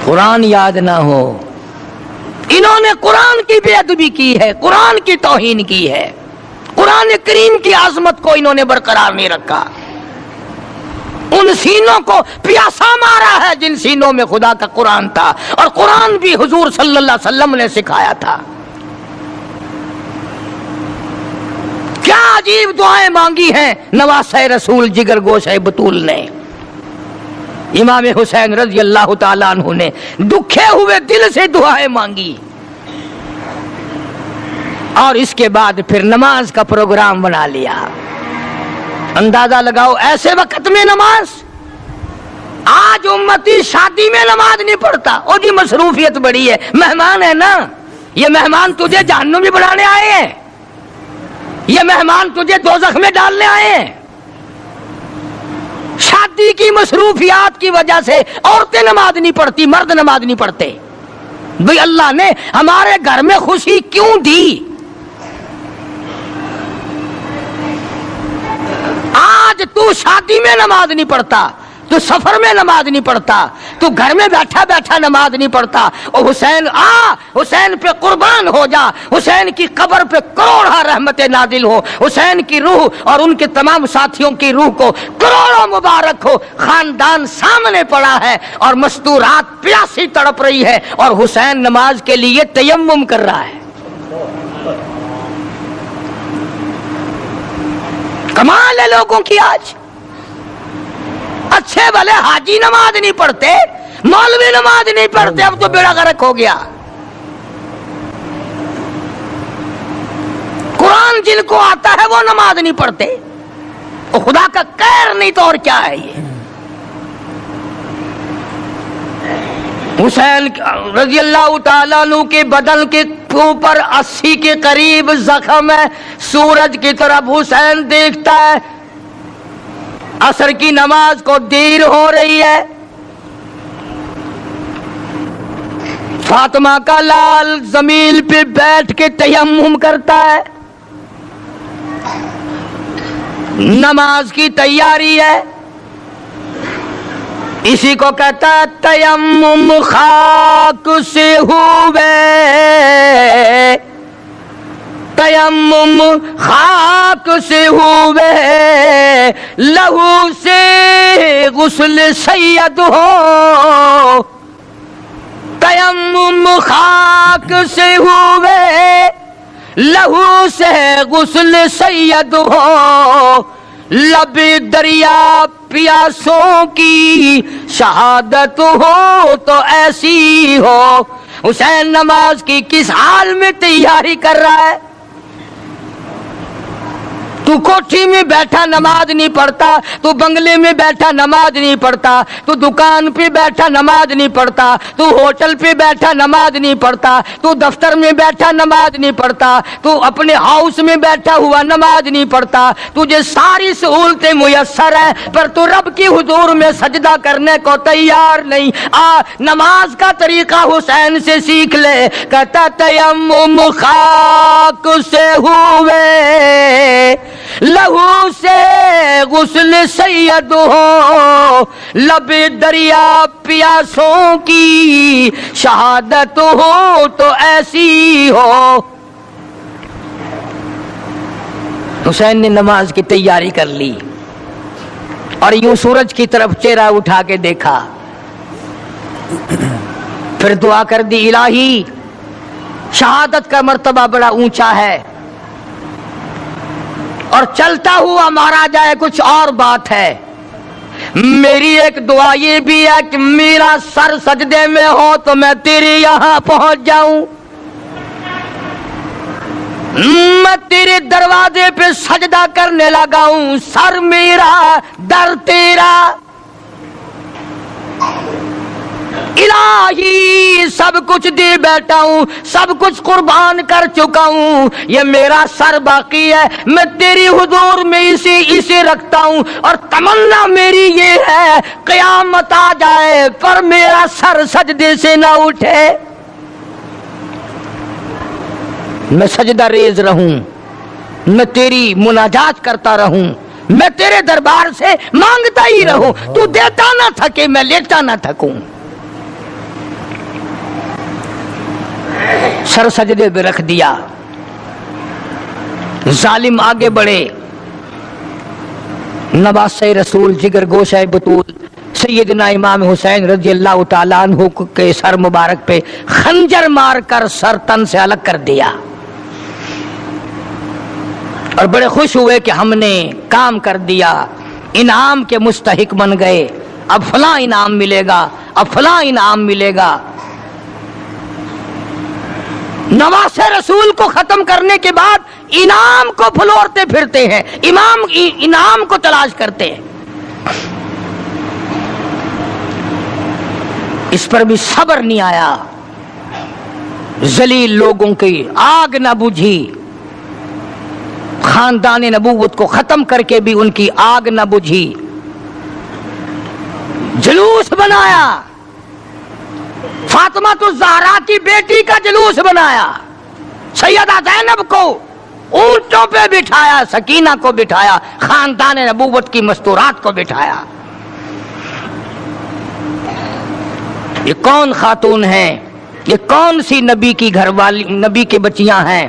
قرآن یاد نہ ہو، انہوں نے قرآن کی بے ادبی کی ہے، قرآن کی توہین کی ہے، قرآن کریم کی عظمت کو انہوں نے برقرار نہیں رکھا، ان سینوں کو پیاسا مارا ہے جن سینوں میں خدا کا قرآن تھا، اور قرآن بھی حضور صلی اللہ علیہ وسلم نے سکھایا تھا۔ کیا عجیب دعائیں مانگی ہیں نواسہ رسول جگر گوشہ بطول نے، امام حسین رضی اللہ تعالیٰ عنہ نے دکھے ہوئے دل سے دعائیں مانگی، اور اس کے بعد پھر نماز کا پروگرام بنا لیا۔ اندازہ لگاؤ ایسے وقت میں نماز، آج امتی شادی میں نماز نہیں پڑھتا، او جی مصروفیت بڑی ہے، مہمان ہے نا، یہ مہمان تجھے جہنم میں بڑھانے آئے ہیں، یہ مہمان تجھے دوزخ میں ڈالنے آئے ہیں۔ شادی کی مصروفیات کی وجہ سے عورتیں نماز نہیں پڑھتی، مرد نماز نہیں پڑھتے۔ بھئی اللہ نے ہمارے گھر میں خوشی کیوں دی؟ آج تو شادی میں نماز نہیں پڑھتا، تو سفر میں نماز نہیں پڑھتا، تو گھر میں بیٹھا بیٹھا نماز نہیں پڑھتا، اور حسین حسین پہ قربان ہو جا، حسین کی قبر پہ کروڑا رحمت نازل ہو، حسین کی روح اور ان کے تمام ساتھیوں کی روح کو کروڑوں مبارک ہو۔ خاندان سامنے پڑا ہے اور مستورات پیاسی تڑپ رہی ہے، اور حسین نماز کے لیے تیمم کر رہا ہے۔ کمال ہے لوگوں کی آج. اچھے بھلے حاجی نماز نہیں پڑھتے, مولوی نماز نہیں پڑھتے, اب تو بیڑا غرق ہو گیا. قرآن جن کو آتا ہے وہ نماز نہیں پڑھتے, وہ خدا کا قہر نہیں تو اور کیا ہے. یہ حسین رضی اللہ تعالیٰ عنہ کے بدن کے اوپر 80 کے قریب زخم ہے. سورج کی طرف حسین دیکھتا ہے, عصر کی نماز کو دیر ہو رہی ہے. فاطمہ کا لال زمین پہ بیٹھ کے تیمم کرتا ہے, نماز کی تیاری ہے. اسی کو کہتا ہے تیمم خاک سے ہوئے, تیمم خاک سے ہوئے, لہو سے غسل سید ہو. تیمم خاک سے ہوئے, لہو سے غسل سید ہو. لب دریا پیاسوں کی شہادت ہو تو ایسی ہو. حسین نماز کی کس حال میں تیاری کر رہا ہے؟ تو کوٹھی میں بیٹھا نماز نہیں پڑھتا, تو بنگلے میں بیٹھا نماز نہیں پڑھتا, تو دکان پہ بیٹھا نماز نہیں پڑھتا, تو ہوٹل پہ بیٹھا نماز نہیں پڑھتا, تو دفتر میں بیٹھا نماز نہیں پڑھتا, تو اپنے ہاؤس میں بیٹھا ہوا نماز نہیں پڑھتا. تجھے ساری سہولتیں میسر ہیں پر تو رب کی حضور میں سجدہ کرنے کو تیار نہیں. نماز کا طریقہ حسین سے سیکھ لے. کہتا تیمم خاک سے ہوئے, لہو سے غسل سید ہو. لب دریا پیاسوں کی شہادت ہو تو ایسی ہو. حسین نے نماز کی تیاری کر لی اور یوں سورج کی طرف چہرہ اٹھا کے دیکھا, پھر دعا کر دی, الہی شہادت کا مرتبہ بڑا اونچا ہے اور چلتا ہوا مارا جائے کچھ اور بات ہے. میری ایک دعا یہ بھی ہے کہ میرا سر سجدے میں ہو تو میں تیرے یہاں پہنچ جاؤں, میں تیرے دروازے پہ سجدہ کرنے لگا ہوں. سر میرا در تیرا, الہی سب کچھ دے بیٹھا ہوں, سب کچھ قربان کر چکا ہوں, یہ میرا سر باقی ہے, میں تیری حضور میں اسے رکھتا ہوں. اور تمنا میری یہ ہے قیامت آ جائے پر میرا سر سجدے سے نہ اٹھے, میں سجدہ ریز رہوں, میں تیری مناجات کرتا رہوں, میں تیرے دربار سے مانگتا ہی رہوں. تو دیتا نہ تھکے, میں لیتا نہ تھکوں. سر سجدے پہ رکھ دیا. ظالم آگے بڑھے. نواسہ رسول جگر گوشہ بطول سیدنا امام حسین رضی اللہ تعالیٰ عنہ کے سر مبارک پہ خنجر مار کر سر تن سے الگ کر دیا اور بڑے خوش ہوئے کہ ہم نے کام کر دیا, انعام کے مستحق بن گئے. اب فلاں انعام ملے گا, اب فلاں انعام ملے گا. نواسہ رسول کو ختم کرنے کے بعد انعام کو پھلورتے پھرتے ہیں, انعام کو تلاش کرتے ہیں. اس پر بھی صبر نہیں آیا. ذلیل لوگوں کی آگ نہ بجھی, خاندان نبوت کو ختم کر کے بھی ان کی آگ نہ بجھی. جلوس بنایا, فاطمہ تو زہرا کی بیٹی کا جلوس بنایا. سیدہ زینب کو اونٹوں پہ بٹھایا, سکینہ کو بٹھایا, خاندان نبوت کی مستورات کو بٹھایا. یہ کون خاتون ہیں, یہ کون سی نبی کی گھر والی, نبی کے بچیاں ہیں.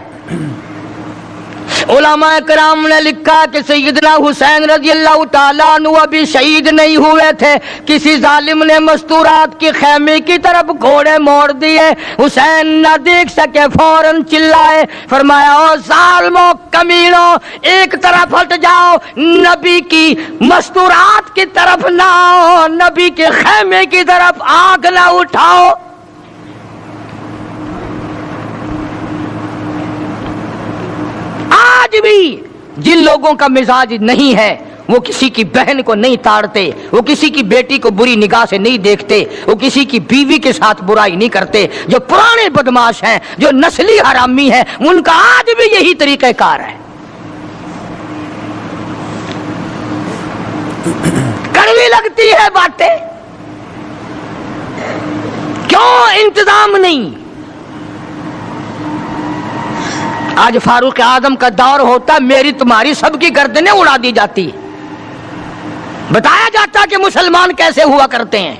علماء کرام نے لکھا کہ سیدنا حسین رضی اللہ تعالیٰ عنہ ابھی شہید نہیں ہوئے تھے، کسی ظالم نے مستورات کی خیمے کی طرف گھوڑے موڑ دیے، حسین نہ دیکھ سکے، فوراً چلائے، فرمایا او ظالموں کمینوں ایک طرف ہٹ جاؤ، نبی کی مستورات کی طرف نہ آؤ، نبی کے خیمے کی طرف آنکھ نہ اٹھاؤ۔ آج بھی جن لوگوں کا مزاج نہیں ہے وہ کسی کی بہن کو نہیں تاڑتے، وہ کسی کی بیٹی کو بری نگاہ سے نہیں دیکھتے، وہ کسی کی بیوی کے ساتھ برائی نہیں کرتے، جو پرانے بدماش ہیں، جو نسلی حرامی ہیں، ان کا آج بھی یہی طریقہ کار ہے۔ کڑوی لگتی ہے باتیں، کیوں انتظام نہیں؟ آج فاروق اعظم کا دور ہوتا، میری تمہاری سب کی گردنیں اڑا دی جاتی، بتایا جاتا کہ مسلمان کیسے ہوا کرتے ہیں۔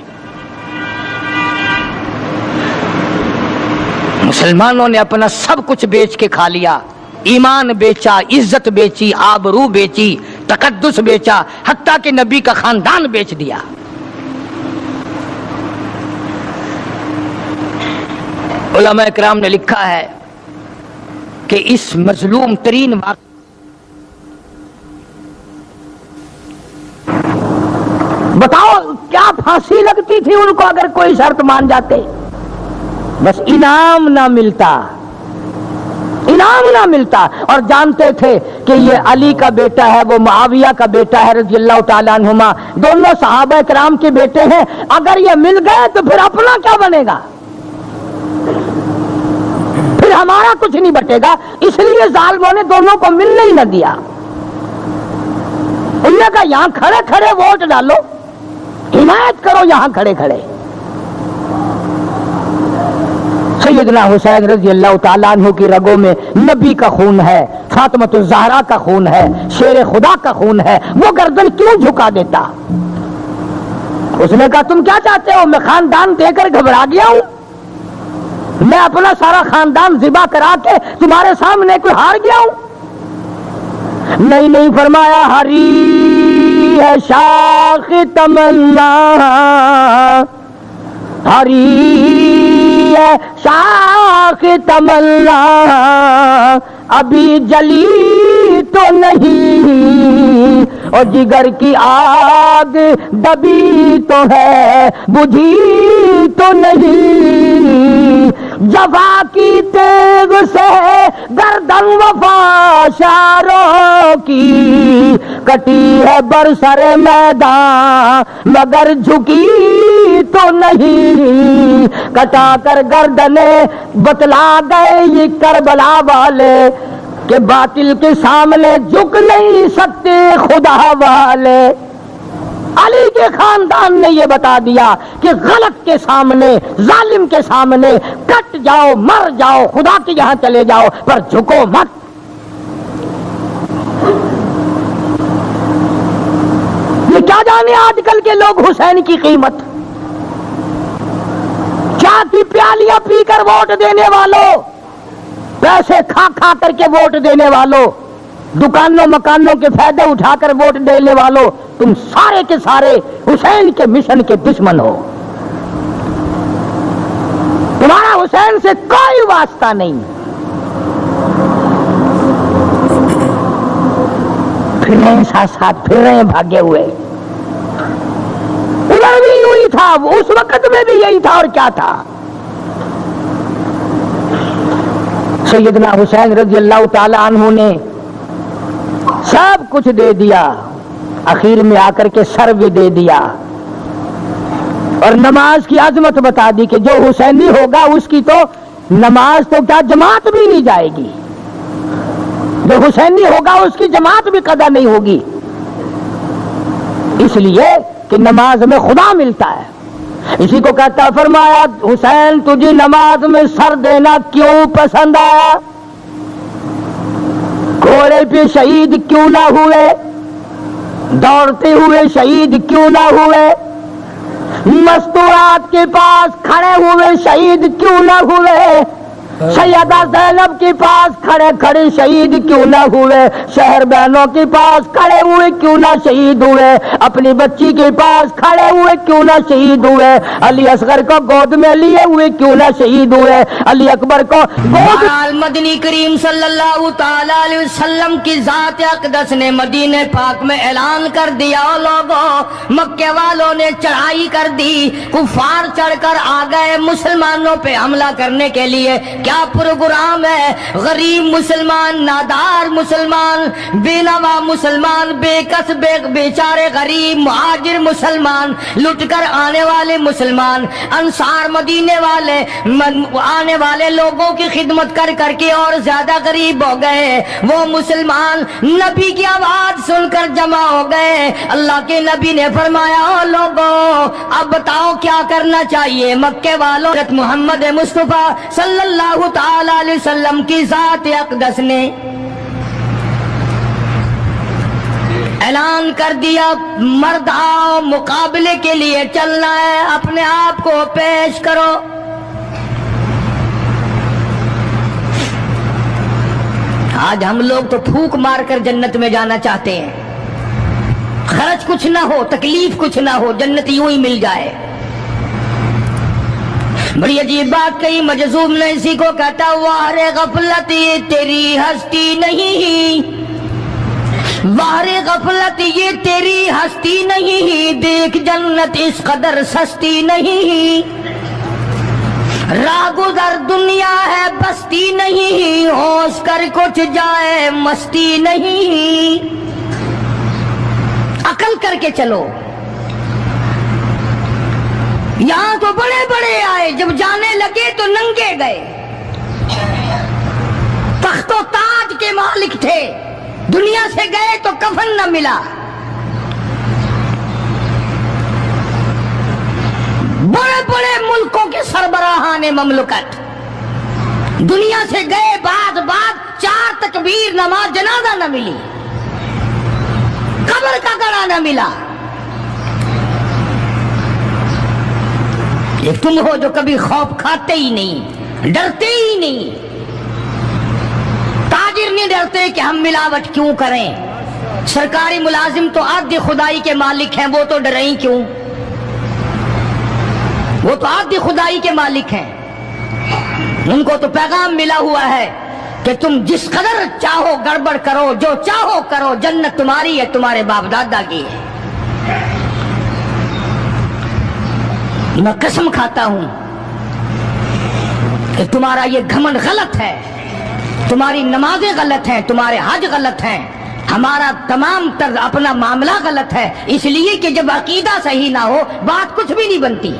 مسلمانوں نے اپنا سب کچھ بیچ کے کھا لیا، ایمان بیچا، عزت بیچی، آبرو بیچی، تقدس بیچا، حتیٰ کہ نبی کا خاندان بیچ دیا۔ علماء اکرام نے لکھا ہے کہ اس مظلوم ترین واقعہ بتاؤ کیا پھانسی لگتی تھی ان کو اگر کوئی شرط مان جاتے؟ بس انعام نہ ملتا، انعام نہ ملتا، اور جانتے تھے کہ یہ علی کا بیٹا ہے، وہ معاویہ کا بیٹا ہے رضی اللہ تعالیٰ عنہما، دونوں صحابہ کرام کے بیٹے ہیں، اگر یہ مل گئے تو پھر اپنا کیا بنے گا؟ پھر ہمارا کچھ نہیں بٹے گا، اس لیے ظالموں نے دونوں کو ملنے ہی نہ دیا۔ انہوں نے کہا یہاں کھڑے کھڑے ووٹ ڈالو، حمایت کرو یہاں کھڑے کھڑے۔ سیدنا حسین رضی اللہ تعالیٰ عنہ کی رگوں میں نبی کا خون ہے، فاطمۃ الزہرا کا خون ہے، شیر خدا کا خون ہے، وہ گردن کیوں جھکا دیتا؟ اس نے کہا تم کیا چاہتے ہو؟ میں خاندان دے کر گھبرا گیا ہوں، میں اپنا سارا خاندان ذبح کرا کے تمہارے سامنے کوئی ہار گیا ہوں؟ نہیں نہیں، فرمایا ہری ہے شاخ تمنا، ہری ہے شاخ تمنا، ابھی جلی تو نہیں، اور جگر کی آگ دبی تو ہے، بجھی تو نہیں، جفا کی تیغ سے گردن وفا شاروں کی، کٹی ہے برسر میدان مگر جھکی تو نہیں، کٹا کر گردنیں بتلا گئے یہ کربلا والے کہ باطل کے سامنے جھک نہیں سکتے خدا والے۔ علی کے خاندان نے یہ بتا دیا کہ غلط کے سامنے، ظالم کے سامنے کٹ جاؤ، مر جاؤ، خدا کے یہاں چلے جاؤ، پر جھکو مت۔ یہ کیا جانے آج کل کے لوگ حسین کی قیمت، کیا کی پیالیاں پی کر ووٹ دینے والوں، پیسے کھا کھا کر کے ووٹ دینے والوں، دکانوں مکانوں کے فائدے اٹھا کر ووٹ دینے والوں، تم سارے کے سارے حسین کے مشن کے دشمن ہو، تمہارا حسین سے کوئی واسطہ نہیں۔ پھر رہے ہیں ساتھ ساتھ، پھر رہے ہیں بھاگے ہوئے، ادھر بھی یوں ہی تھا، اس وقت میں بھی یہی تھا، اور کیا تھا؟ سیدنا حسین رضی اللہ تعالی عنہ نے سب کچھ دے دیا، اخیر میں آ کر کے سر بھی دے دیا، اور نماز کی عظمت بتا دی کہ جو حسینی ہوگا اس کی تو نماز تو کیا جماعت بھی نہیں جائے گی، جو حسینی ہوگا اس کی جماعت بھی قضا نہیں ہوگی، اس لیے کہ نماز میں خدا ملتا ہے۔ اسی کو کہتا فرمایا حسین تجھے نماز میں سر دینا کیوں پسند آیا؟ گھوڑے پہ شہید کیوں نہ ہوئے؟ دوڑتے ہوئے شہید کیوں نہ ہوئے؟ مستورات کے پاس کھڑے ہوئے شہید کیوں نہ ہوئے؟ سیدہ زینب کے پاس کھڑے کھڑے شہید کیوں نہ ہوئے؟ شہر بہنوں کے پاس کھڑے ہوئے کیوں نہ شہید ہوئے؟ اپنی بچی کے پاس کھڑے ہوئے کیوں نہ شہید ہوئے؟ علی اصغر کو گود میں لیے ہوئے کیوں نہ شہید ہوئے؟ علی اکبر کو گود مدنی کریم صلی اللہ تعالی علیہ وسلم کی ذات اقدس نے مدینہ پاک میں اعلان کر دیا، لوگوں مکے والوں نے چڑھائی کر دی، کفار چڑھ کر آ گئے مسلمانوں پہ حملہ کرنے کے لیے۔ کیا پروگرام ہے؟ غریب مسلمان، نادار مسلمان، بے نوا مسلمان، بے کس بیچارے غریب مہاجر مسلمان، لٹ کر آنے والے مسلمان، انصار مدینے والے آنے والے لوگوں کی خدمت کر کر کے اور زیادہ غریب ہو گئے۔ وہ مسلمان نبی کی آواز سن کر جمع ہو گئے۔ اللہ کے نبی نے فرمایا، او لوگوں اب بتاؤ کیا کرنا چاہیے؟ مکے والوں حضرت محمد مصطفیٰ صلی اللہ تعالی علیہ وسلم کی ذات اقدس نے اعلان کر دیا، مرد آؤ مقابلے کے لیے چلنا ہے، اپنے آپ کو پیش کرو۔ آج ہم لوگ تو پھونک مار کر جنت میں جانا چاہتے ہیں، خرچ کچھ نہ ہو، تکلیف کچھ نہ ہو، جنت یوں ہی مل جائے۔ بڑی عجیب بات کہی، مجذوب نے اسی کو کہتا، واہ غفلت یہ تیری ہستی نہیں، واہ غفلت یہ تیری ہستی نہیں، دیکھ جنت اس قدر سستی نہیں، راہ گزر دنیا ہے بستی نہیں، ہوش کر کچھ جائے مستی نہیں، عقل کر کے چلو۔ یہاں تو بڑے بڑے آئے، جب جانے لگے تو ننگے گئے، تخت و تاج کے مالک تھے، دنیا سے گئے تو کفن نہ ملا۔ بڑے بڑے ملکوں کے سربراہان مملکت دنیا سے گئے، بعد 4 تکبیر نماز جنازہ نہ ملی، قبر کا گڑا نہ ملا۔ ایک تم ہو جو کبھی خوف کھاتے ہی نہیں، ڈرتے ہی نہیں۔ تاجر نہیں ڈرتے کہ ہم ملاوٹ کیوں کریں، سرکاری ملازم تو آدھی خدائی کے مالک ہیں، وہ تو ڈریں ہی کیوں، وہ تو آدھی خدائی کے مالک ہیں، ان کو تو پیغام ملا ہوا ہے کہ تم جس قدر چاہو گڑبڑ کرو، جو چاہو کرو، جنت تمہاری ہے، تمہارے باپ دادا کی ہے۔ میں قسم کھاتا ہوں کہ تمہارا یہ گھمنڈ غلط ہے، تمہاری نمازیں غلط ہیں، تمہارے حج غلط ہیں، ہمارا تمام طرز اپنا معاملہ غلط ہے، اس لیے کہ جب عقیدہ صحیح نہ ہو بات کچھ بھی نہیں بنتی۔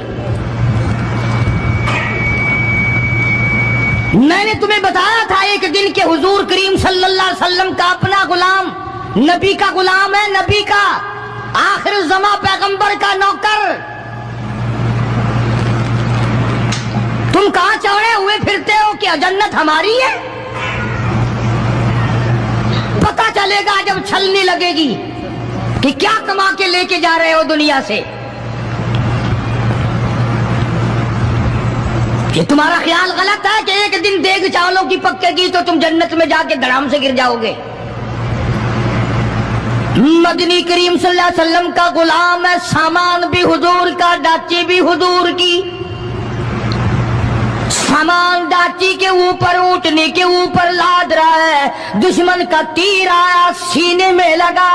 میں نے تمہیں بتایا تھا ایک دن کہ حضور کریم صلی اللہ علیہ وسلم کا اپنا غلام، نبی کا غلام ہے، نبی کا آخر الزماں پیغمبر کا نوکر، تم کہاں چڑھے ہوئے پھرتے ہو کہ جنت ہماری ہے؟ پتہ چلے گا جب چھلنے لگے گی کہ کیا کما کے لے کے جا رہے ہو دنیا سے۔ کہ تمہارا خیال غلط ہے کہ ایک دن دیگ چاولوں کی پکے گی تو تم جنت میں جا کے دھڑام سے گر جاؤ گے۔ مدنی کریم صلی اللہ علیہ وسلم کا غلام ہے، سامان بھی حضور کا، ڈاچی بھی حضور کی، سامان ڈاچی کے اوپر اونٹنے کے اوپر لاد رہا ہے، دشمن کا تیر آیا سینے میں لگا،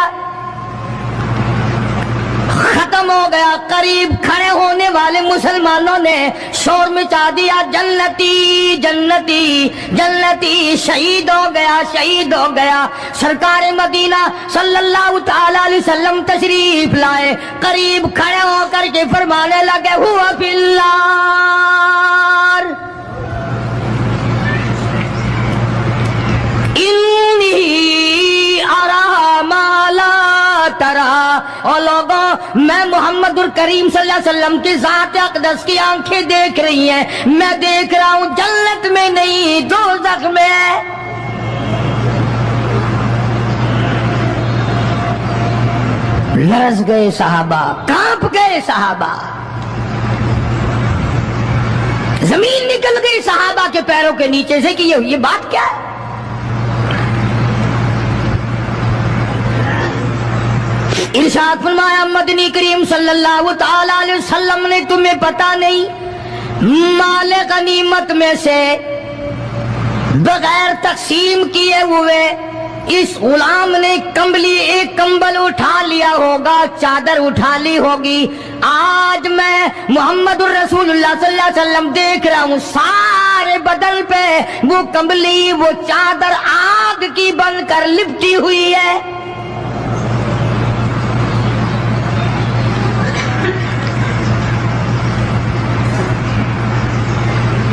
ختم ہو گیا۔ قریب کھڑے ہونے والے مسلمانوں نے شور مچا دیا، جنتی جنتی جنتی، شہید ہو گیا شہید ہو گیا۔ سرکار مدینہ صلی اللہ تعالی علیہ وسلم تشریف لائے، قریب کھڑے ہو کر کے فرمانے لگے، ہوا فی النار انی ارا ما لا ترا۔ اور لوگوں، میں محمد الکریم صلی اللہ علیہ وسلم کی ذات اقدس کی آنکھیں دیکھ رہی ہیں، میں دیکھ رہا ہوں جنت میں نہیں دوزخ میں ہے۔ لرز گئے صحابہ، کانپ گئے صحابہ، زمین نکل گئی صحابہ کے پیروں کے نیچے سے کہ یہ بات کیا ہے؟ ارشاد فرمایا مدنی کریم صلی اللہ تعالی علیہ وسلم نے تمہیں پتا نہیں مال غنیمت میں سے بغیر تقسیم کیے ہوئے اس غلام نے ایک کمبل اٹھا لیا ہوگا، چادر اٹھا لی ہوگی. آج میں محمد الرسول اللہ صلی اللہ علیہ وسلم دیکھ رہا ہوں سارے بدن پہ وہ کمبلی، وہ چادر آگ کی بن کر لپٹی ہوئی ہے.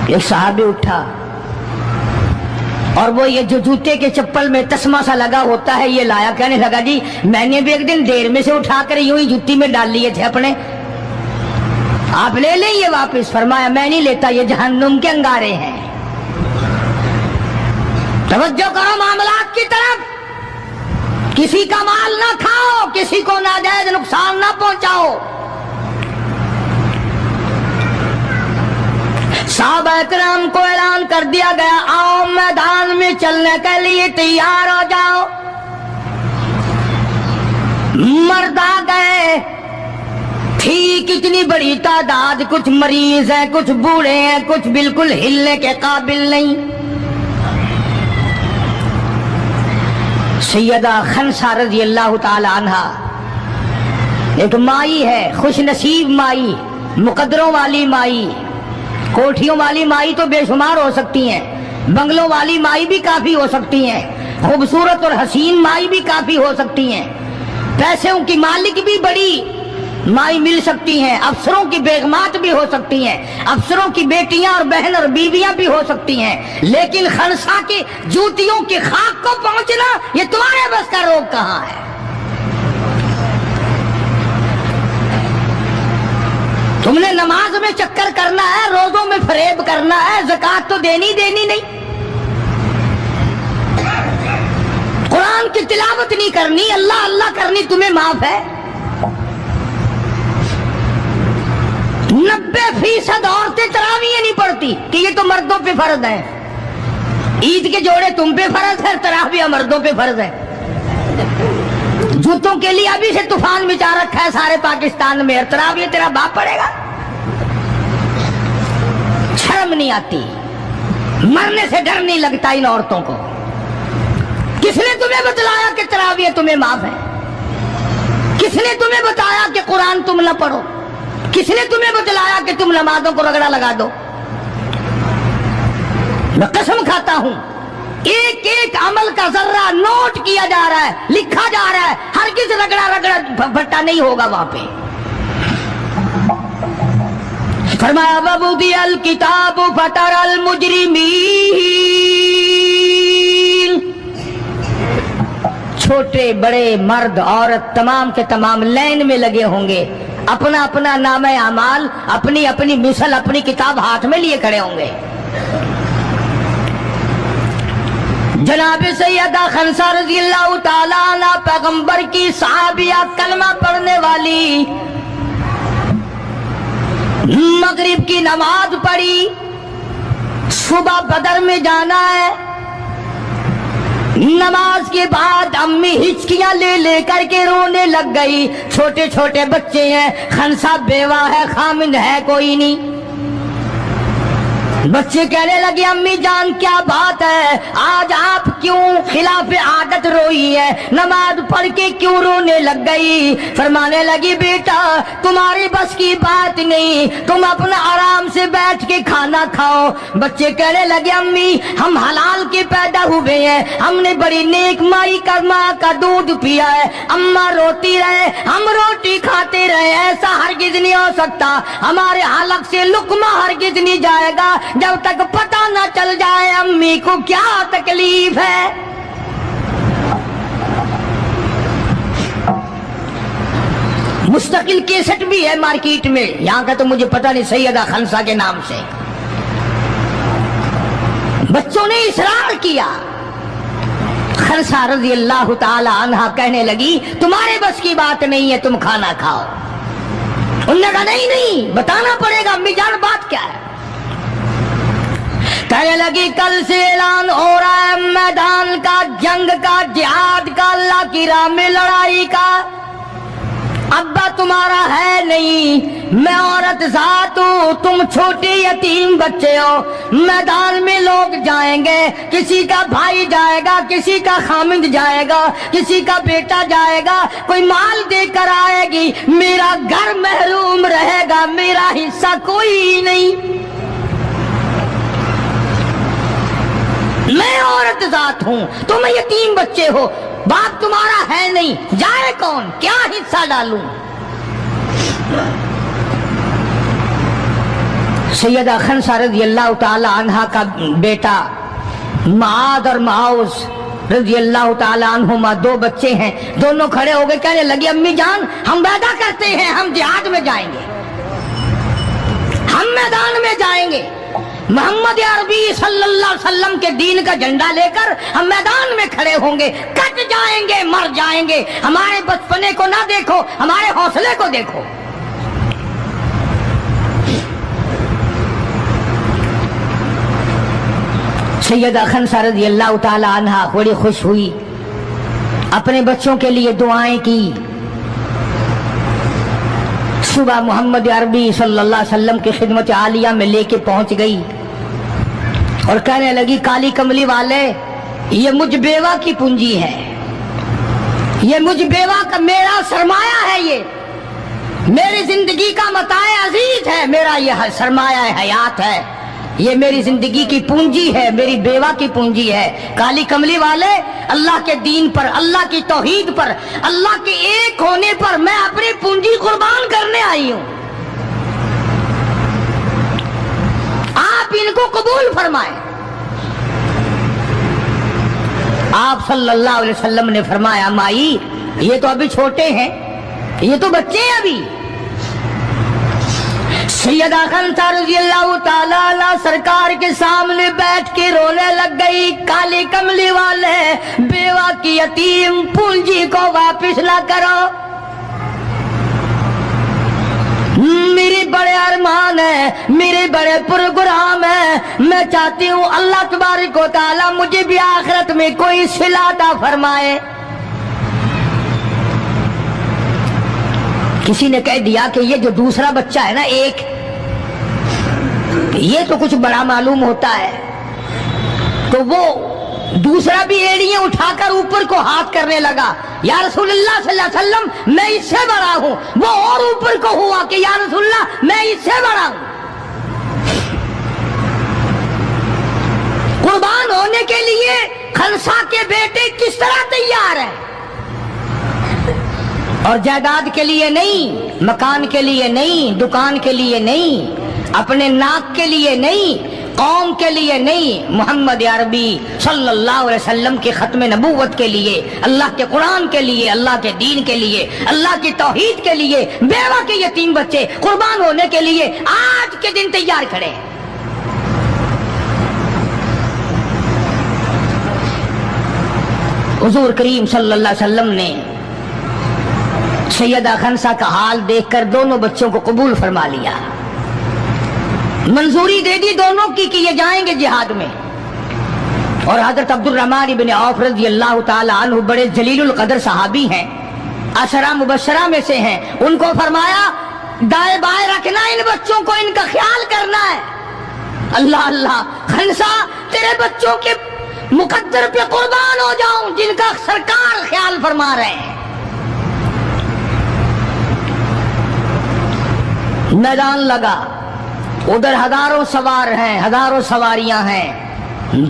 ایک صحابی اٹھا اور وہ یہ جو جوتے کے چپل میں تسمہ سا لگا ہوتا ہے یہ لایا. کہنے لگا جی میں نے بھی ایک دن دیر میں سے اٹھا کر یوں ہی جوتی میں ڈال لیے تھے اپنے، آپ لے لیں یہ واپس. فرمایا میں نہیں لیتا، یہ جہنم کے انگارے ہیں. توجہ کرو معاملات کی طرف، کسی کا مال نہ کھاؤ، کسی کو ناجائز نقصان نہ پہنچاؤ. صحابہ کرام کو اعلان کر دیا گیا آؤ میدان میں چلنے کے لیے تیار ہو جاؤ. مرد آ گئے، تھی کتنی بڑی تعداد، کچھ مریض ہیں، کچھ بوڑھے ہیں، کچھ بالکل ہلنے کے قابل نہیں. سیدہ خنسا رضی اللہ تعالی عنہا ایک مائی ہے، خوش نصیب مائی، مقدروں والی مائی. کوٹھیوں والی مائی تو بے شمار ہو سکتی ہیں، بنگلوں والی مائی بھی کافی ہو سکتی ہیں، خوبصورت اور حسین مائی بھی کافی ہو سکتی ہیں، پیسوں کی مالک بھی بڑی مائی مل سکتی ہیں، افسروں کی بیگمات بھی ہو سکتی ہیں، افسروں کی بیٹیاں اور بہن اور بیویاں بھی ہو سکتی ہیں. لیکن خنسا کی جوتیوں کی خاک کو پہنچنا یہ تمہارے بس کا روگ کہاں ہے؟ تم نے نماز میں چکر کرنا ہے، روزوں میں فریب کرنا ہے، زکوٰۃ تو دینی نہیں، قرآن کی تلاوت نہیں کرنی، اللہ اللہ کرنی تمہیں معاف ہے. 90% عورتیں تراویح نہیں پڑھتی کہ یہ تو مردوں پہ فرض ہے. عید کے جوڑے تم پہ فرض ہے، تراویح مردوں پہ فرض ہے. جوتوں کے لیے ابھی سے طوفان مچا رکھا ہے سارے پاکستان میں، تراویح تیرا باپ پڑے گا؟ شرم نہیں آتی، مرنے سے ڈر نہیں لگتا ان عورتوں کو. کس نے تمہیں بتلایا کہ تراویح تمہیں معاف ہے؟ کس نے تمہیں بتایا کہ قرآن تم نہ پڑھو؟ کس نے تمہیں بتلایا کہ تم نمازوں کو رگڑا لگا دو؟ میں قسم کھاتا ہوں ایک ایک عمل کا ذرہ نوٹ کیا جا رہا ہے، لکھا جا رہا ہے، ہرگز رگڑا بھٹا نہیں ہوگا وہاں پہ. فرمایا وَوُضِعَ الْكِتَابُ فَتَرَى الْمُجْرِمِينَ، چھوٹے بڑے مرد عورت تمام کے تمام لائن میں لگے ہوں گے، اپنا اپنا نامہ اعمال، اپنی اپنی مثل، اپنی کتاب ہاتھ میں لیے کھڑے ہوں گے. جناب سیدہ خنسا رضی اللہ تعالیٰ عنہ پیغمبر کی صحابیہ، کلمہ پڑھنے والی، مغرب کی نماز پڑھی، صبح بدر میں جانا ہے. نماز کے بعد امی ہچکیاں لے کر کے رونے لگ گئی. چھوٹے چھوٹے بچے ہیں، خنسا بیوہ ہے، خامند ہے کوئی نہیں. بچے کہنے لگے امی جان کیا بات ہے، آج آپ کیوں خلاف عادت روئی ہے، نماز پڑھ کے کیوں رونے لگ گئی؟ فرمانے لگی بیٹا تمہاری بس کی بات نہیں، تم اپنا آرام سے بیٹھ کے کھانا کھاؤ. بچے کہنے لگے امی ہم حلال کے پیدا ہوئے ہیں، ہم نے بڑی نیک مائی کا ماں کا دودھ پیا ہے، اماں روتی رہے ہم روٹی کھاتے رہے، ایسا ہرگز نہیں ہو سکتا، ہمارے حلق سے لقمہ ہرگز نہیں جائے گا جب تک پتہ نہ چل جائے امی کو کیا تکلیف ہے. مستقل کیسٹ بھی ہے مارکیٹ میں، یہاں کا تو مجھے پتہ نہیں، سیدہ خنسا کے نام سے. بچوں نے اصرار کیا. خنسا رضی اللہ تعالی عنہا کہنے لگی تمہارے بس کی بات نہیں ہے، تم کھانا کھاؤ. انہوں نے کہا نہیں بتانا پڑے گا امی جان بات کیا ہے. کہنے لگی کل سے اعلان ہو رہا ہے میدان کا، جنگ کا، جہاد کا، اللہ کی راہ میں لڑائی کا۔ ابا تمہارا ہے نہیں، میں عورت ذات ہوں، تم چھوٹے یتیم بچے ہو، میدان میں لوگ جائیں گے، کسی کا بھائی جائے گا، کسی کا خامند جائے گا، کسی کا بیٹا جائے گا، کوئی مال دے کر آئے گی، میرا گھر محروم رہے گا، میرا حصہ کوئی نہیں۔ میں عورت ذات ہوں، تم یتیم بچے ہو، باپ تمہارا ہے نہیں، جائے کون، کیا حصہ ڈالوں؟ سیدہ خنسہ رضی اللہ تعالی عنہا کا بیٹا معاذ اور معاوذ رضی اللہ تعالی عنہما دو بچے ہیں، دونوں کھڑے ہو گئے، کہنے لگی امی جان ہم وعدہ کرتے ہیں ہم جہاد میں جائیں گے، ہم میدان میں جائیں گے، محمد عربی صلی اللہ علیہ وسلم کے دین کا جھنڈا لے کر ہم میدان میں کھڑے ہوں گے، کٹ جائیں گے، مر جائیں گے، ہمارے بچپنے کو نہ دیکھو، ہمارے حوصلے کو دیکھو۔ سیدہ خنسہ رضی اللہ تعالی عنہا بڑی خوش ہوئی، اپنے بچوں کے لیے دعائیں کی۔ صبح محمد عربی صلی اللہ علیہ وسلم کی خدمت عالیہ میں لے کے پہنچ گئی اور کہنے لگی کالی کملی والے، یہ مجھ بیوہ کی پونجی ہے، یہ مجھ بیوہ کا میرا سرمایہ ہے، یہ میری زندگی کا متاع عزیز ہے، میرا یہ سرمایہ حیات ہے، یہ میری زندگی کی پونجی ہے، میری بیوہ کی پونجی ہے۔ کالی کملی والے، اللہ کے دین پر، اللہ کی توحید پر، اللہ کے ایک ہونے پر میں اپنی پونجی قربان کرنے آئی ہوں، آپ ان کو قبول فرمائیں۔ آپ صلی اللہ علیہ وسلم نے فرمایا مائی یہ تو ابھی چھوٹے ہیں، یہ تو بچے ہیں ابھی۔ سیدہ خنسہ رضی اللہ تعالی عنہ سرکار کے سامنے بیٹھ کے رونے لگ گئی، کالی کملی والے بیوہ کی یتیم پونجی کو واپس نہ کرو، میرے بڑے ارمان ہیں، میرے بڑے پروگرام ہیں، میں چاہتی ہوں اللہ تبارک و تعالی مجھے بھی آخرت میں کوئی صلہ عطا فرمائے۔ کسی نے کہہ دیا کہ یہ جو دوسرا بچہ ہے نا ایک، یہ تو کچھ بڑا معلوم ہوتا ہے، تو وہ دوسرا بھی ایڑیاں اٹھا کر اوپر کو ہاتھ کرنے لگا، یا رسول اللہ صلی اللہ علیہ وسلم میں اس سے بڑا ہوں، وہ اور اوپر کو ہوا کہ یا رسول اللہ میں اس سے بڑا ہوں۔ قربان ہونے کے لیے خنسہ کے بیٹے کس طرح تیار ہیں، اور جائیداد کے لیے نہیں، مکان کے لیے نہیں، دکان کے لیے نہیں، اپنے ناک کے لیے نہیں، قوم کے لیے نہیں، محمد عربی صلی اللہ علیہ وسلم کے ختم نبوت کے لیے، اللہ کے قرآن کے لیے، اللہ کے دین کے لیے، اللہ کی توحید کے لیے، بیوہ کے یتیم بچے قربان ہونے کے لیے آج کے دن تیار کھڑے ہیں۔ حضور کریم صلی اللہ علیہ وسلم نے سیدہ خنسہ کا حال دیکھ کر دونوں بچوں کو قبول فرما لیا، منظوری دے دی دونوں کی کہ یہ جائیں گے جہاد میں۔ اور حضرت عبد الرحمن بن عوف رضی اللہ تعالی عنہ بڑے جلیل القدر صحابی ہیں، عشرہ مبشرہ میں سے ہیں، ان کو فرمایا دائیں بائیں رکھنا ان بچوں کو، ان کا خیال کرنا ہے۔ اللہ اللہ، خنسہ تیرے بچوں کے مقدر پہ قربان ہو جاؤں جن کا سرکار خیال فرما رہے ہیں۔ میدان لگا، ادھر ہزاروں سوار ہیں، ہزاروں سواریاں ہیں،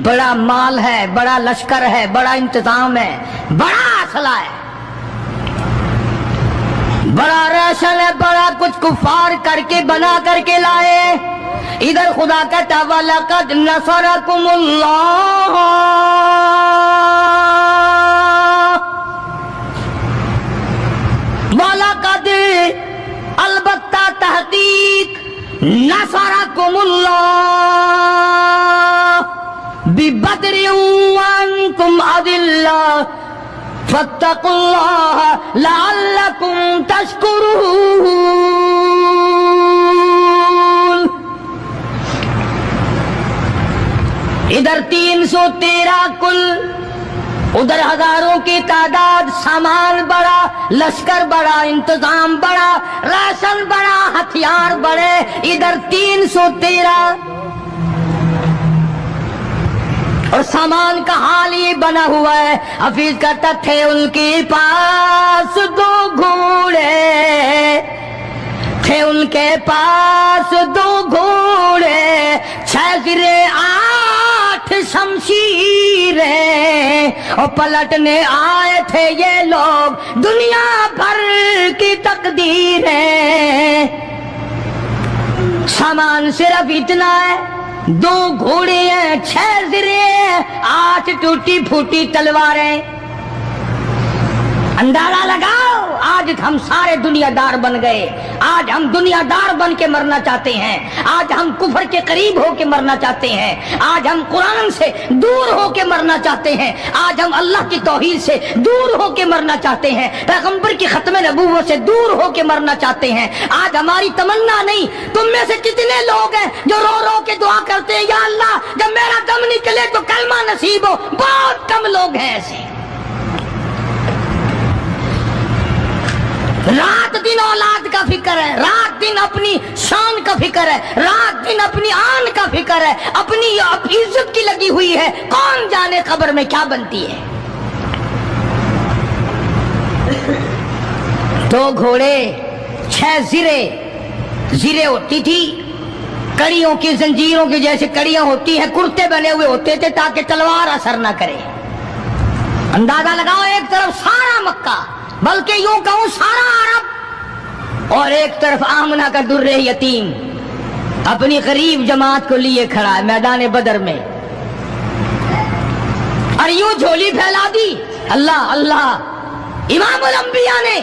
بڑا مال ہے، بڑا لشکر ہے، بڑا انتظام ہے، بڑا اسلحہ ہے، بڑا ریشن ہے، بڑا کچھ کفار کر کے بنا کر کے لائے۔ ادھر خدا کہتا وَلَقَدْ نَصَرَكُمُ اللَّهُ، وَلَقَدْ البتہ تحقیق نصرکم اللہ ببدر وانتم اذلہ فاتقوا اللہ لعلکم تشکرون۔ ادھر 313 کل، ادھر ہزاروں کی تعداد، سامان بڑا، لشکر بڑا، انتظام بڑا، راشن بڑا، ہتھیار بڑے، ادھر 313 اور سامان کا حال یہ بنا ہوا ہے۔ حفیظ کہتا تھے ان کے پاس 2 گھوڑے، تھے ان کے پاس 2 گھوڑے، 6 زرے 8 شمشیریں، اور پلٹنے آئے تھے یہ لوگ دنیا بھر کی تقدیریں۔ سامان صرف اتنا ہے، 2 گھوڑے ہیں، 6 زرے ہیں، 8 ٹوٹی پھوٹی تلواریں۔ اندازہ لگاؤ، آج ہم سارے دنیا دار بن گئے، آج ہم دنیا دار بن کے مرنا چاہتے ہیں، آج ہم کفر کے قریب ہو کے مرنا چاہتے ہیں، آج ہم قرآن سے دور ہو کے مرنا چاہتے ہیں، آج ہم اللہ کی توحید سے دور ہو کے مرنا چاہتے ہیں، پیغمبر کی ختم نبوت سے دور ہو کے مرنا چاہتے ہیں۔ آج ہماری تمنا نہیں، تم میں سے کتنے لوگ ہیں جو رو رو کے دعا کرتے ہیں، یا اللہ جب میرا دم نکلے تو کلمہ نصیب ہو؟ بہت کم لوگ ہیں ایسے۔ رات دن اولاد کا فکر ہے، رات دن اپنی شان کا فکر ہے، رات دن اپنی آن کا فکر ہے، اپنی عزت کی لگی ہوئی ہے، کون جانے قبر میں کیا بنتی ہے۔ 2 گھوڑے، 6 زرے، زرے ہوتی تھی کڑیوں کی، زنجیروں کی جیسے کڑیاں ہوتی ہیں، کرتے بنے ہوئے ہوتے تھے تاکہ تلوار اثر نہ کرے۔ اندازہ لگاؤ، ایک طرف سارا مکہ، بلکہ یوں کہوں سارا عرب، اور ایک طرف آمنہ کا در یتیم اپنی غریب جماعت کو لیے کھڑا ہے میدان بدر میں، اور یوں جھولی پھیلا دی۔ اللہ اللہ، امام الانبیاء نے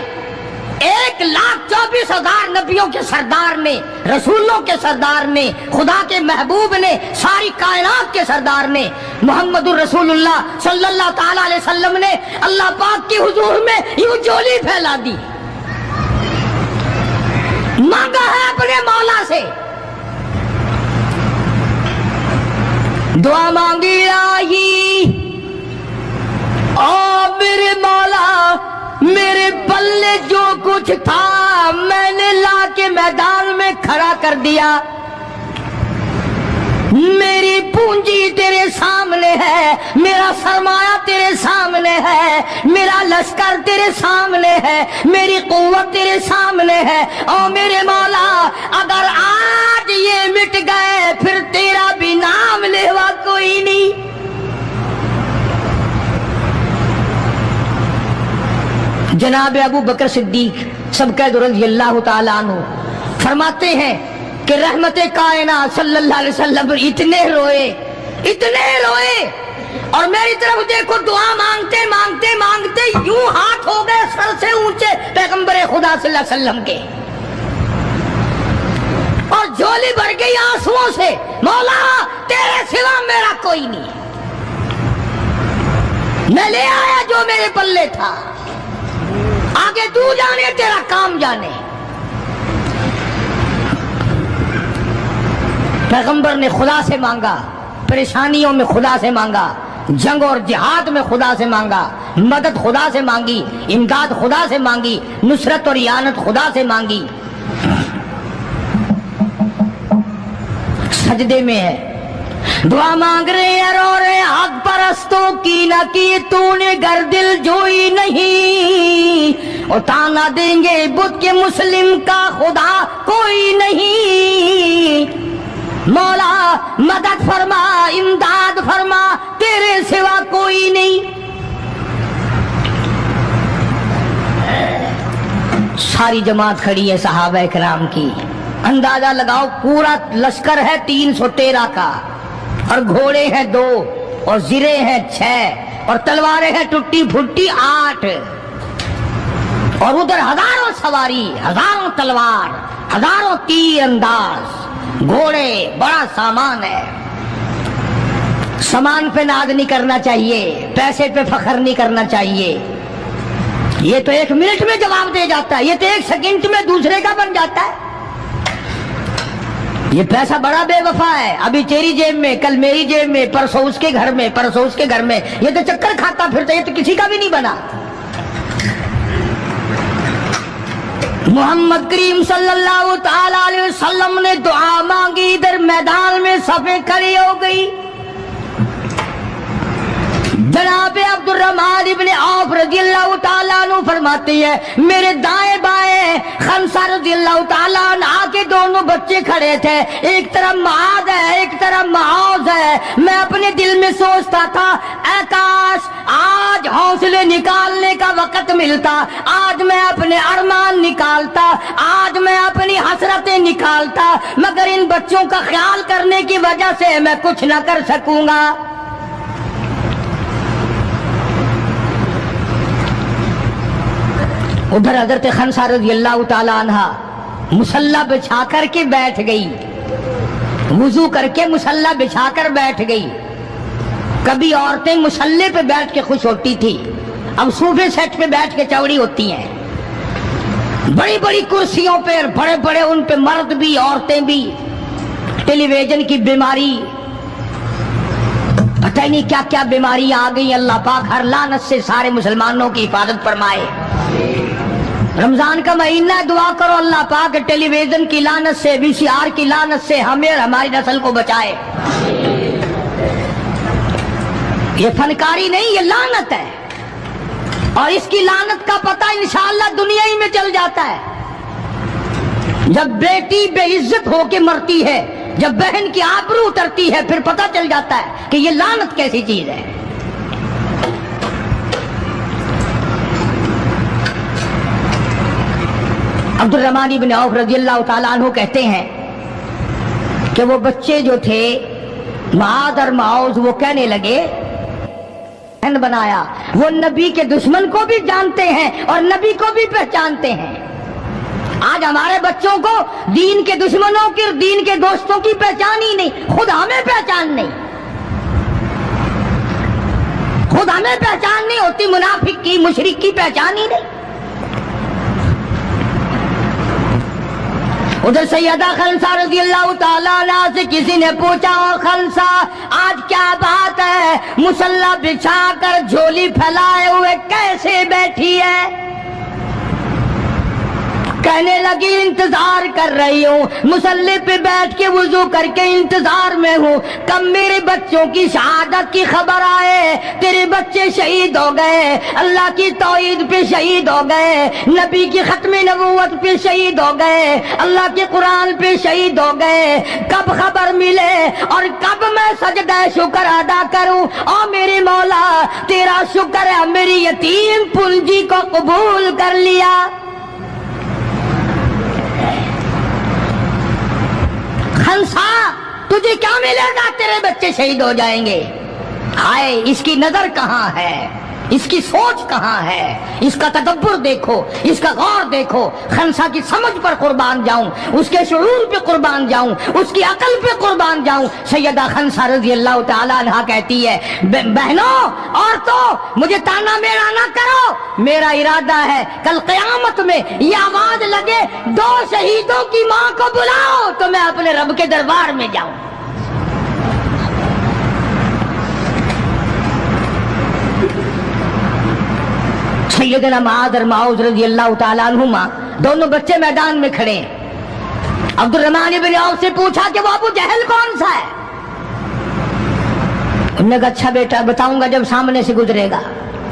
1,24,000 نبیوں کے سردار نے، رسولوں کے سردار نے، خدا کے محبوب نے، ساری کائنات کے سردار نے، محمد الرسول اللہ صلی اللہ تعالی علیہ وسلم نے اللہ پاک کی حضور میں یوں جھولی پھیلا دی، مانگا ہے اپنے مولا سے، دعا مانگی آئی، او میرے مولا میرے پلے جو کچھ تھا میں نے لا کے میدان میں کھڑا کر دیا، میری پونجی تیرے سامنے ہے، میرا سرمایہ تیرے سامنے ہے، میرا لشکر تیرے سامنے ہے، میری قوت تیرے سامنے ہے، او میرے مولا اگر آج یہ مٹ گئے پھر تیرا بھی نام لیوا کوئی نہیں۔ جناب ابو بکر صدیق سبقہ رضی اللہ تعالیٰ عنہ فرماتے ہیں کہ رحمت کائنات صلی اللہ علیہ وسلم اتنے روئے اور میری طرف دیکھو، دعا مانگتے مانگتے مانگتے یوں ہاتھ ہو گئے سر سے اونچے پیغمبر خدا صلی اللہ علیہ وسلم کے، اور جھولی بھر گئی آنسوؤں سے، مولا تیرے سوا میرا کوئی نہیں، میں لے آیا جو میرے پلے تھا، آگے تو جانے تیرا کام جانے۔ پیغمبر نے خدا سے مانگا، پریشانیوں میں خدا سے مانگا، جنگ اور جہاد میں خدا سے مانگا، مدد خدا سے مانگی، امداد خدا سے مانگی، نصرت اور اعانت خدا سے مانگی۔ سجدے میں ہے، دعا مانگ رہے ہیں، رو رہے ہیں، حق پرستوں کی نہ کی تو نے گر دل جوئی نہیں، اور تانا دیں گے بت کے مسلم کا خدا کوئی نہیں، مولا مدد فرما امداد فرما تیرے سوا کوئی نہیں۔ ساری جماعت کھڑی ہے صحابہ کرام کی، اندازہ لگاؤ پورا لشکر ہے 313 کا، اور گھوڑے ہیں 2 اور زرے ہیں 6 اور تلواریں ہیں ٹوٹی پھوٹی 8، اور ادھر ہزاروں سواری، ہزاروں تلوار، ہزاروں تیر انداز، گھوڑے، بڑا سامان ہے۔ سامان پہ ناز نہیں کرنا چاہیے، پیسے پہ فخر نہیں کرنا چاہیے، یہ تو 1 منٹ میں جواب دے جاتا ہے، یہ تو 1 سیکنڈ میں دوسرے کا بن جاتا ہے۔ یہ پیسہ بڑا بے وفا ہے، ابھی تیری جیب میں، کل میری جیب میں، پرسوں اس کے گھر میں، پرسوں اس کے گھر میں، یہ تو چکر کھاتا پھرتا، یہ تو کسی کا بھی نہیں بنا۔ محمد کریم صلی اللہ تعالی علیہ وسلم نے دعا مانگی، ادھر میدان میں صفیں کھڑی ہو گئی۔ جناب عبد الرحمن ابن عوف رضی اللہ تعالیٰ عنہ فرماتے ہیں میرے دائیں بائیں خنسہ رضی اللہ تعالیٰ عنہ کے دونوں بچے کھڑے تھے، ایک طرف معاذ ہے ایک طرف معوذ ہے۔ میں اپنے دل میں سوچتا تھا اے کاش آج حوصلے نکالنے کا وقت ملتا، آج میں اپنے ارمان نکالتا، آج میں اپنی حسرتیں نکالتا، مگر ان بچوں کا خیال کرنے کی وجہ سے میں کچھ نہ کر سکوں گا۔ ادھر حضرت خنسہ رضی اللہ تعالیٰ عنہ مصلی بچھا کر کے بیٹھ گئی، وضو کر کے مصلی بچھا کر بیٹھ گئی۔ کبھی عورتیں مصلی پہ بیٹھ کے خوش ہوتی تھی، اب صوفے سیٹ پہ بیٹھ کے چوڑی ہوتی ہیں، بڑی بڑی کرسیوں پہ، بڑے بڑے ان پہ مرد بھی عورتیں بھی، ٹیلی ویژن کی بیماری، پتہ ہی نہیں کیا کیا بیماری آ گئی۔ اللہ پاک ہر لعنت سے سارے مسلمانوں کی حفاظت فرمائے۔ رمضان کا مہینہ، دعا کرو اللہ پاک ٹیلی ویژن کی لعنت سے، وی سی آر کی لعنت سے ہمیں اور ہماری نسل کو بچائے۔ یہ فنکاری نہیں، یہ لعنت ہے، اور اس کی لعنت کا پتہ انشاءاللہ دنیا ہی میں چل جاتا ہے۔ جب بیٹی بے عزت ہو کے مرتی ہے، جب بہن کی آبرو اترتی ہے، پھر پتہ چل جاتا ہے کہ یہ لعنت کیسی چیز ہے۔ عبد الرحمن بن عوف رضی اللہ تعالیٰ عنہ کہتے ہیں کہ وہ بچے جو تھے معاذ اور معوذ، وہ کہنے لگے بنایا، وہ نبی کے دشمن کو بھی جانتے ہیں اور نبی کو بھی پہچانتے ہیں۔ آج ہمارے بچوں کو دین کے دشمنوں کی، دین کے دوستوں کی پہچان ہی نہیں، خود ہمیں پہچان نہیں، خود ہمیں پہچان نہیں ہوتی، منافق کی، مشرک کی پہچان ہی نہیں۔ ادھر سیدہ خنسہ رضی اللہ تعالیٰ عنہ سے کسی نے پوچھا خنسہ آج کیا بات ہے، مصلی بچھا کر جھولی پھیلائے ہوئے کیسے بیٹھی ہے؟ کہنے لگی انتظار کر رہی ہوں، مصلی پہ بیٹھ کے وضو کر کے انتظار میں ہوں، کب میرے بچوں کی شہادت کی خبر آئے، تیرے بچے شہید ہو گئے، اللہ کی توحید پہ شہید ہو گئے، نبی کی ختم نبوت پہ شہید ہو گئے، اللہ کے قرآن پہ شہید ہو گئے، کب خبر ملے اور کب میں سجدہ شکر ادا کروں۔ اور میرے مولا تیرا شکر ہے میری یتیم پنجی کو قبول کر لیا۔ خنسا تجھے کیا ملے گا، تیرے بچے شہید ہو جائیں گے۔ ہائے اس کی نظر کہاں ہے، اس کی سوچ کہاں ہے، اس کا تدبر دیکھو، اس کا غور دیکھو۔ خنسا کی سمجھ پر قربان جاؤں، اس کے شعور پہ قربان جاؤں، اس کی عقل پہ قربان جاؤں۔ سیدہ خنسا رضی اللہ تعالیٰ عنہ کہتی ہے بہنوں عورتوں مجھے تانا میرا نہ کرو، میرا ارادہ ہے کل قیامت میں یہ آواز لگے 2 شہیدوں کی ماں کو بلاؤ تو میں اپنے رب کے دربار میں جاؤں۔ سیدنا معاذ اور معوذ رضی اللہ تعالیٰ عنہما دونوں بچے میدان میں کھڑے ہیں۔ عبد الرحمن بن عوف سے پوچھا کہ وہ ابو جہل کون سا ہے؟ انہوں نے کہا اچھا بیٹا بتاؤں گا جب سامنے سے گزرے گا۔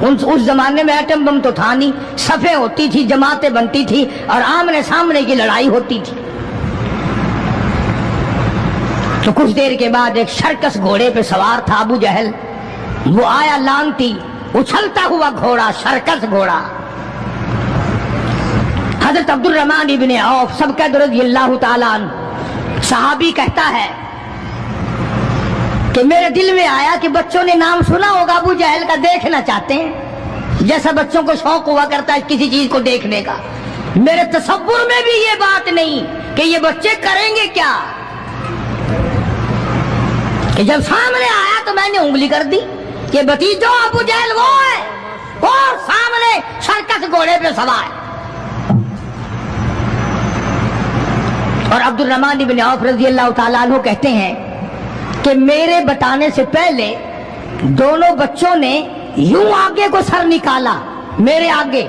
اس زمانے میں ایٹم بم تو تھا نہیں، صفیں ہوتی تھی، جماعتیں بنتی تھی اور آمنے سامنے کی لڑائی ہوتی تھی۔ تو کچھ دیر کے بعد ایک شرکس گھوڑے پہ سوار تھا ابو جہل، وہ آیا لانتی اچھلتا ہوا گھوڑا، شرکس گھوڑا۔ حضرت عبد الرحمن ابن عوف سب کا رضی اللہ تعالیٰ عنہ صحابی کہتا ہے کہ میرے دل میں آیا کہ بچوں نے نام سنا ہوگا ابو جہل کا، دیکھنا چاہتے ہیں، جیسا بچوں کو شوق ہوا کرتا ہے کسی چیز کو دیکھنے کا۔ میرے تصور میں بھی یہ بات نہیں کہ یہ بچے کریں گے کیا، کہ جب سامنے آیا تو میں نے انگلی کر دی کہ بھتیجو ابو جہل وہ ہے، اور سامنے شرکس گھوڑے پہ سوار۔ اور عبد الرحمن بن عوف رضی اللہ تعالیٰ عنہ کہتے ہیں کہ میرے بتانے سے پہلے دونوں بچوں نے یوں آگے کو سر نکالا میرے آگے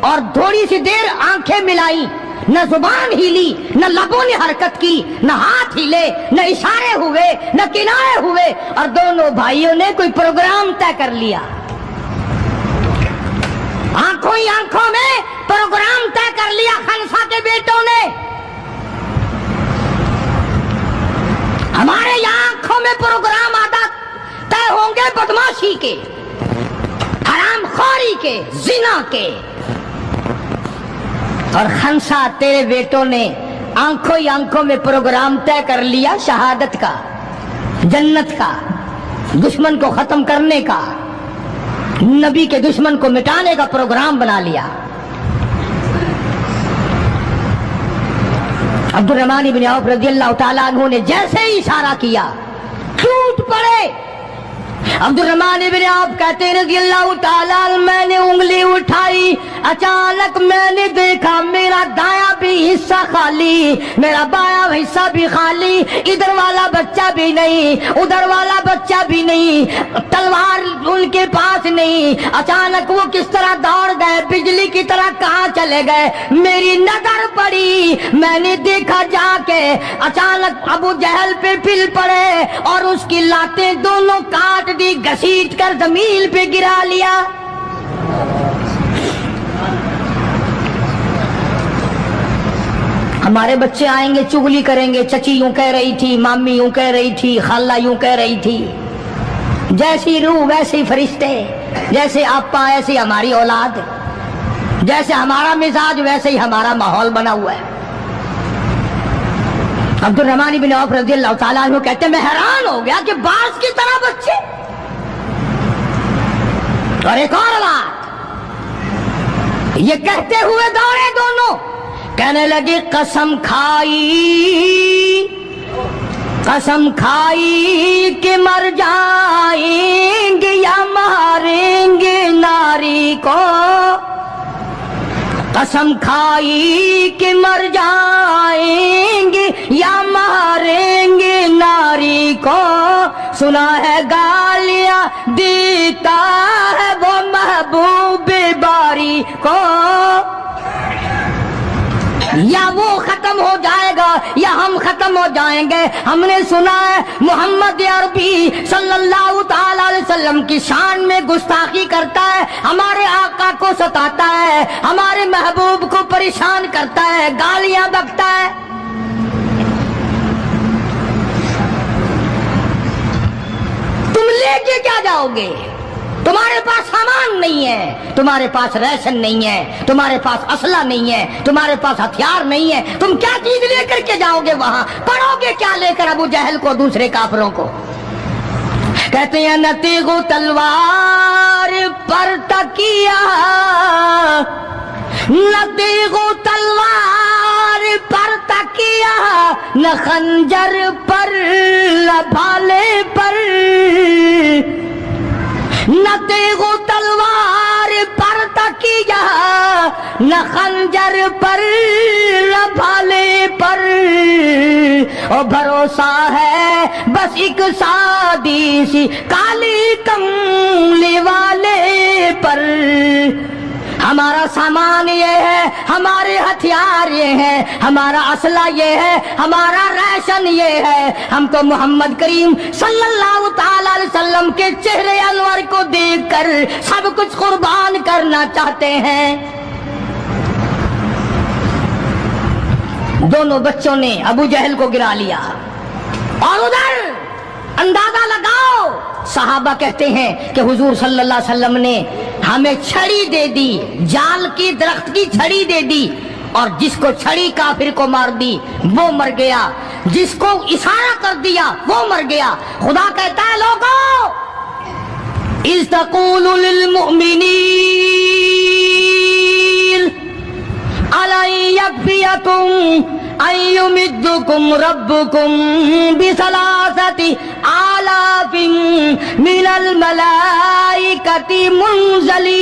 اور تھوڑی سی دیر آنکھیں ملائی، نہ زبان ہلی، نہ لبوں نے حرکت کی، نہ ہاتھ ہلے، نہ اشارے ہوئے، نہ کنارے ہوئے، اور دونوں بھائیوں نے کوئی پروگرام طے کر لیا۔ آنکھوں ہی آنکھوں میں پروگرام طے کر لیا خنسا کے بیٹوں نے۔ ہمارے یہاں آنکھوں میں پروگرام آتا طے ہوں گے بدماشی کے، حرام خوری کے، زنا کے، اور خنسا تیرے بیٹوں نے آنکھوں ہی آنکھوں میں پروگرام طے کر لیا شہادت کا، جنت کا، دشمن کو ختم کرنے کا، نبی کے دشمن کو مٹانے کا پروگرام بنا لیا۔ عبد الرحمن بن عوف رضی اللہ تعالیٰ عنہ نے جیسے ہی اشارہ کیا ٹوٹ پڑے۔ عبد الرحمن بن عوف کہتے ہیں رضی اللہ تعالیٰ عنہ میں نے انگلی اٹھائی، اچانک میں نے دیکھا میرا دایاں بھی حصہ خالی، میرا بایاں حصہ بھی خالی، ادھر والا بچہ بھی نہیں، ادھر والا بچہ بھی نہیں، تلوار ان کے پاس نہیں۔ اچانک وہ کس طرح دوڑ گئے، بجلی کی طرح کہاں چلے گئے، میری نظر پڑی، میں نے دیکھا جا کے اچانک ابو جہل پہ پھل پڑے اور اس کی لاتیں دونوں کاٹ دی، گھسیٹ کر زمین پہ گرا لیا۔ ہمارے بچے آئیں گے چغلی کریں گے، چچی یوں کہہ رہی تھی، مامی یوں کہہ رہی تھی، خالہ یوں کہہ رہی تھی، جیسی روح ویسے فرشتے، جیسے آپا ایسی ہماری اولاد، جیسے ہمارا مزاج ویسے ہی ہمارا ماحول بنا ہوا ہے۔ عبد الرحمن بن عوف رضی اللہ تعالیٰ عنہ کہتے ہیں میں حیران ہو گیا کہ باز کی طرح بچے۔ اور ایک اور بات، یہ کہتے ہوئے دوڑے دونوں، کہنے لگے قسم کھائی کہ مر جائیں گے یا ماریں گے ناری کو، قسم کھائی کہ مر جائیں گے یا ماریں گے ناری کو، سنا ہے گالیاں دیتا ہے وہ محبوب باری کو، یا وہ ختم ہو جائے گا یا ہم ختم ہو جائیں گے۔ ہم نے سنا ہے محمد عربی صلی اللہ تعالی علیہ وسلم کی شان میں گستاخی کرتا ہے، ہمارے آقا کو ستاتا ہے، ہمارے محبوب کو پریشان کرتا ہے، گالیاں بکتا ہے۔ تم لے کے کیا جاؤ گے؟ تمہارے پاس سامان نہیں ہے، تمہارے پاس ریشن نہیں ہے، تمہارے پاس اسلحہ نہیں ہے، تمہارے پاس ہتھیار نہیں ہے، تم کیا چیز لے کر کے جاؤ گے وہاں؟ پڑھو گے کیا لے کر ابو جہل کو، دوسرے کافروں کو؟ کہتے ہیں نہ تیغ و تلوار پر تکیہ، نہ تیغ و تلوار پر تکیہ، نہ خنجر پر نہ بھالے پر، نہ تیغ و تلوار پر تکیہ، نہ خنجر پر نہ بھالے پر، اور بھروسہ ہے بس ایک سادی سی کالی کملی والے پر۔ ہمارا سامان یہ ہے، ہمارے ہتھیار یہ ہیں، ہمارا اسلحہ یہ ہے، ہمارا ریشن یہ ہے، ہم تو محمد کریم صلی اللہ تعالی علیہ وسلم کے چہرے انور کو دیکھ کر سب کچھ قربان کرنا چاہتے ہیں۔ دونوں بچوں نے ابو جہل کو گرا لیا، اور ادھر اندازہ لگاؤ، صحابہ کہتے ہیں کہ حضور صلی اللہ علیہ وسلم نے ہمیں چھڑی دے دی، جال کی درخت کی چھڑی دے دی، اور جس کو چھڑی کافر کو مار دی وہ مر گیا، جس کو اشارہ کر دیا وہ مر گیا۔ خدا کہتا ہے لوگوں، اذ تقول للمؤمنین أَلَنْ يَكْفِيَكُمْ أَنْ يُمِدَّكُمْ رَبُّكُمْ بِثَلَاثَةِ آلَافٍ مِنَ الْمَلَائِكَةِ مُنْزَلِينَ۔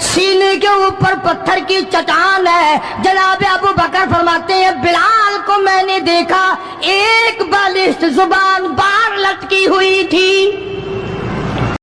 سینے کے اوپر پتھر کی چٹان ہے. جناب ابو بکر فرماتے ہیں بلال کو میں نے دیکھا ایک بالشت زبان باہر لٹکی ہوئی تھی.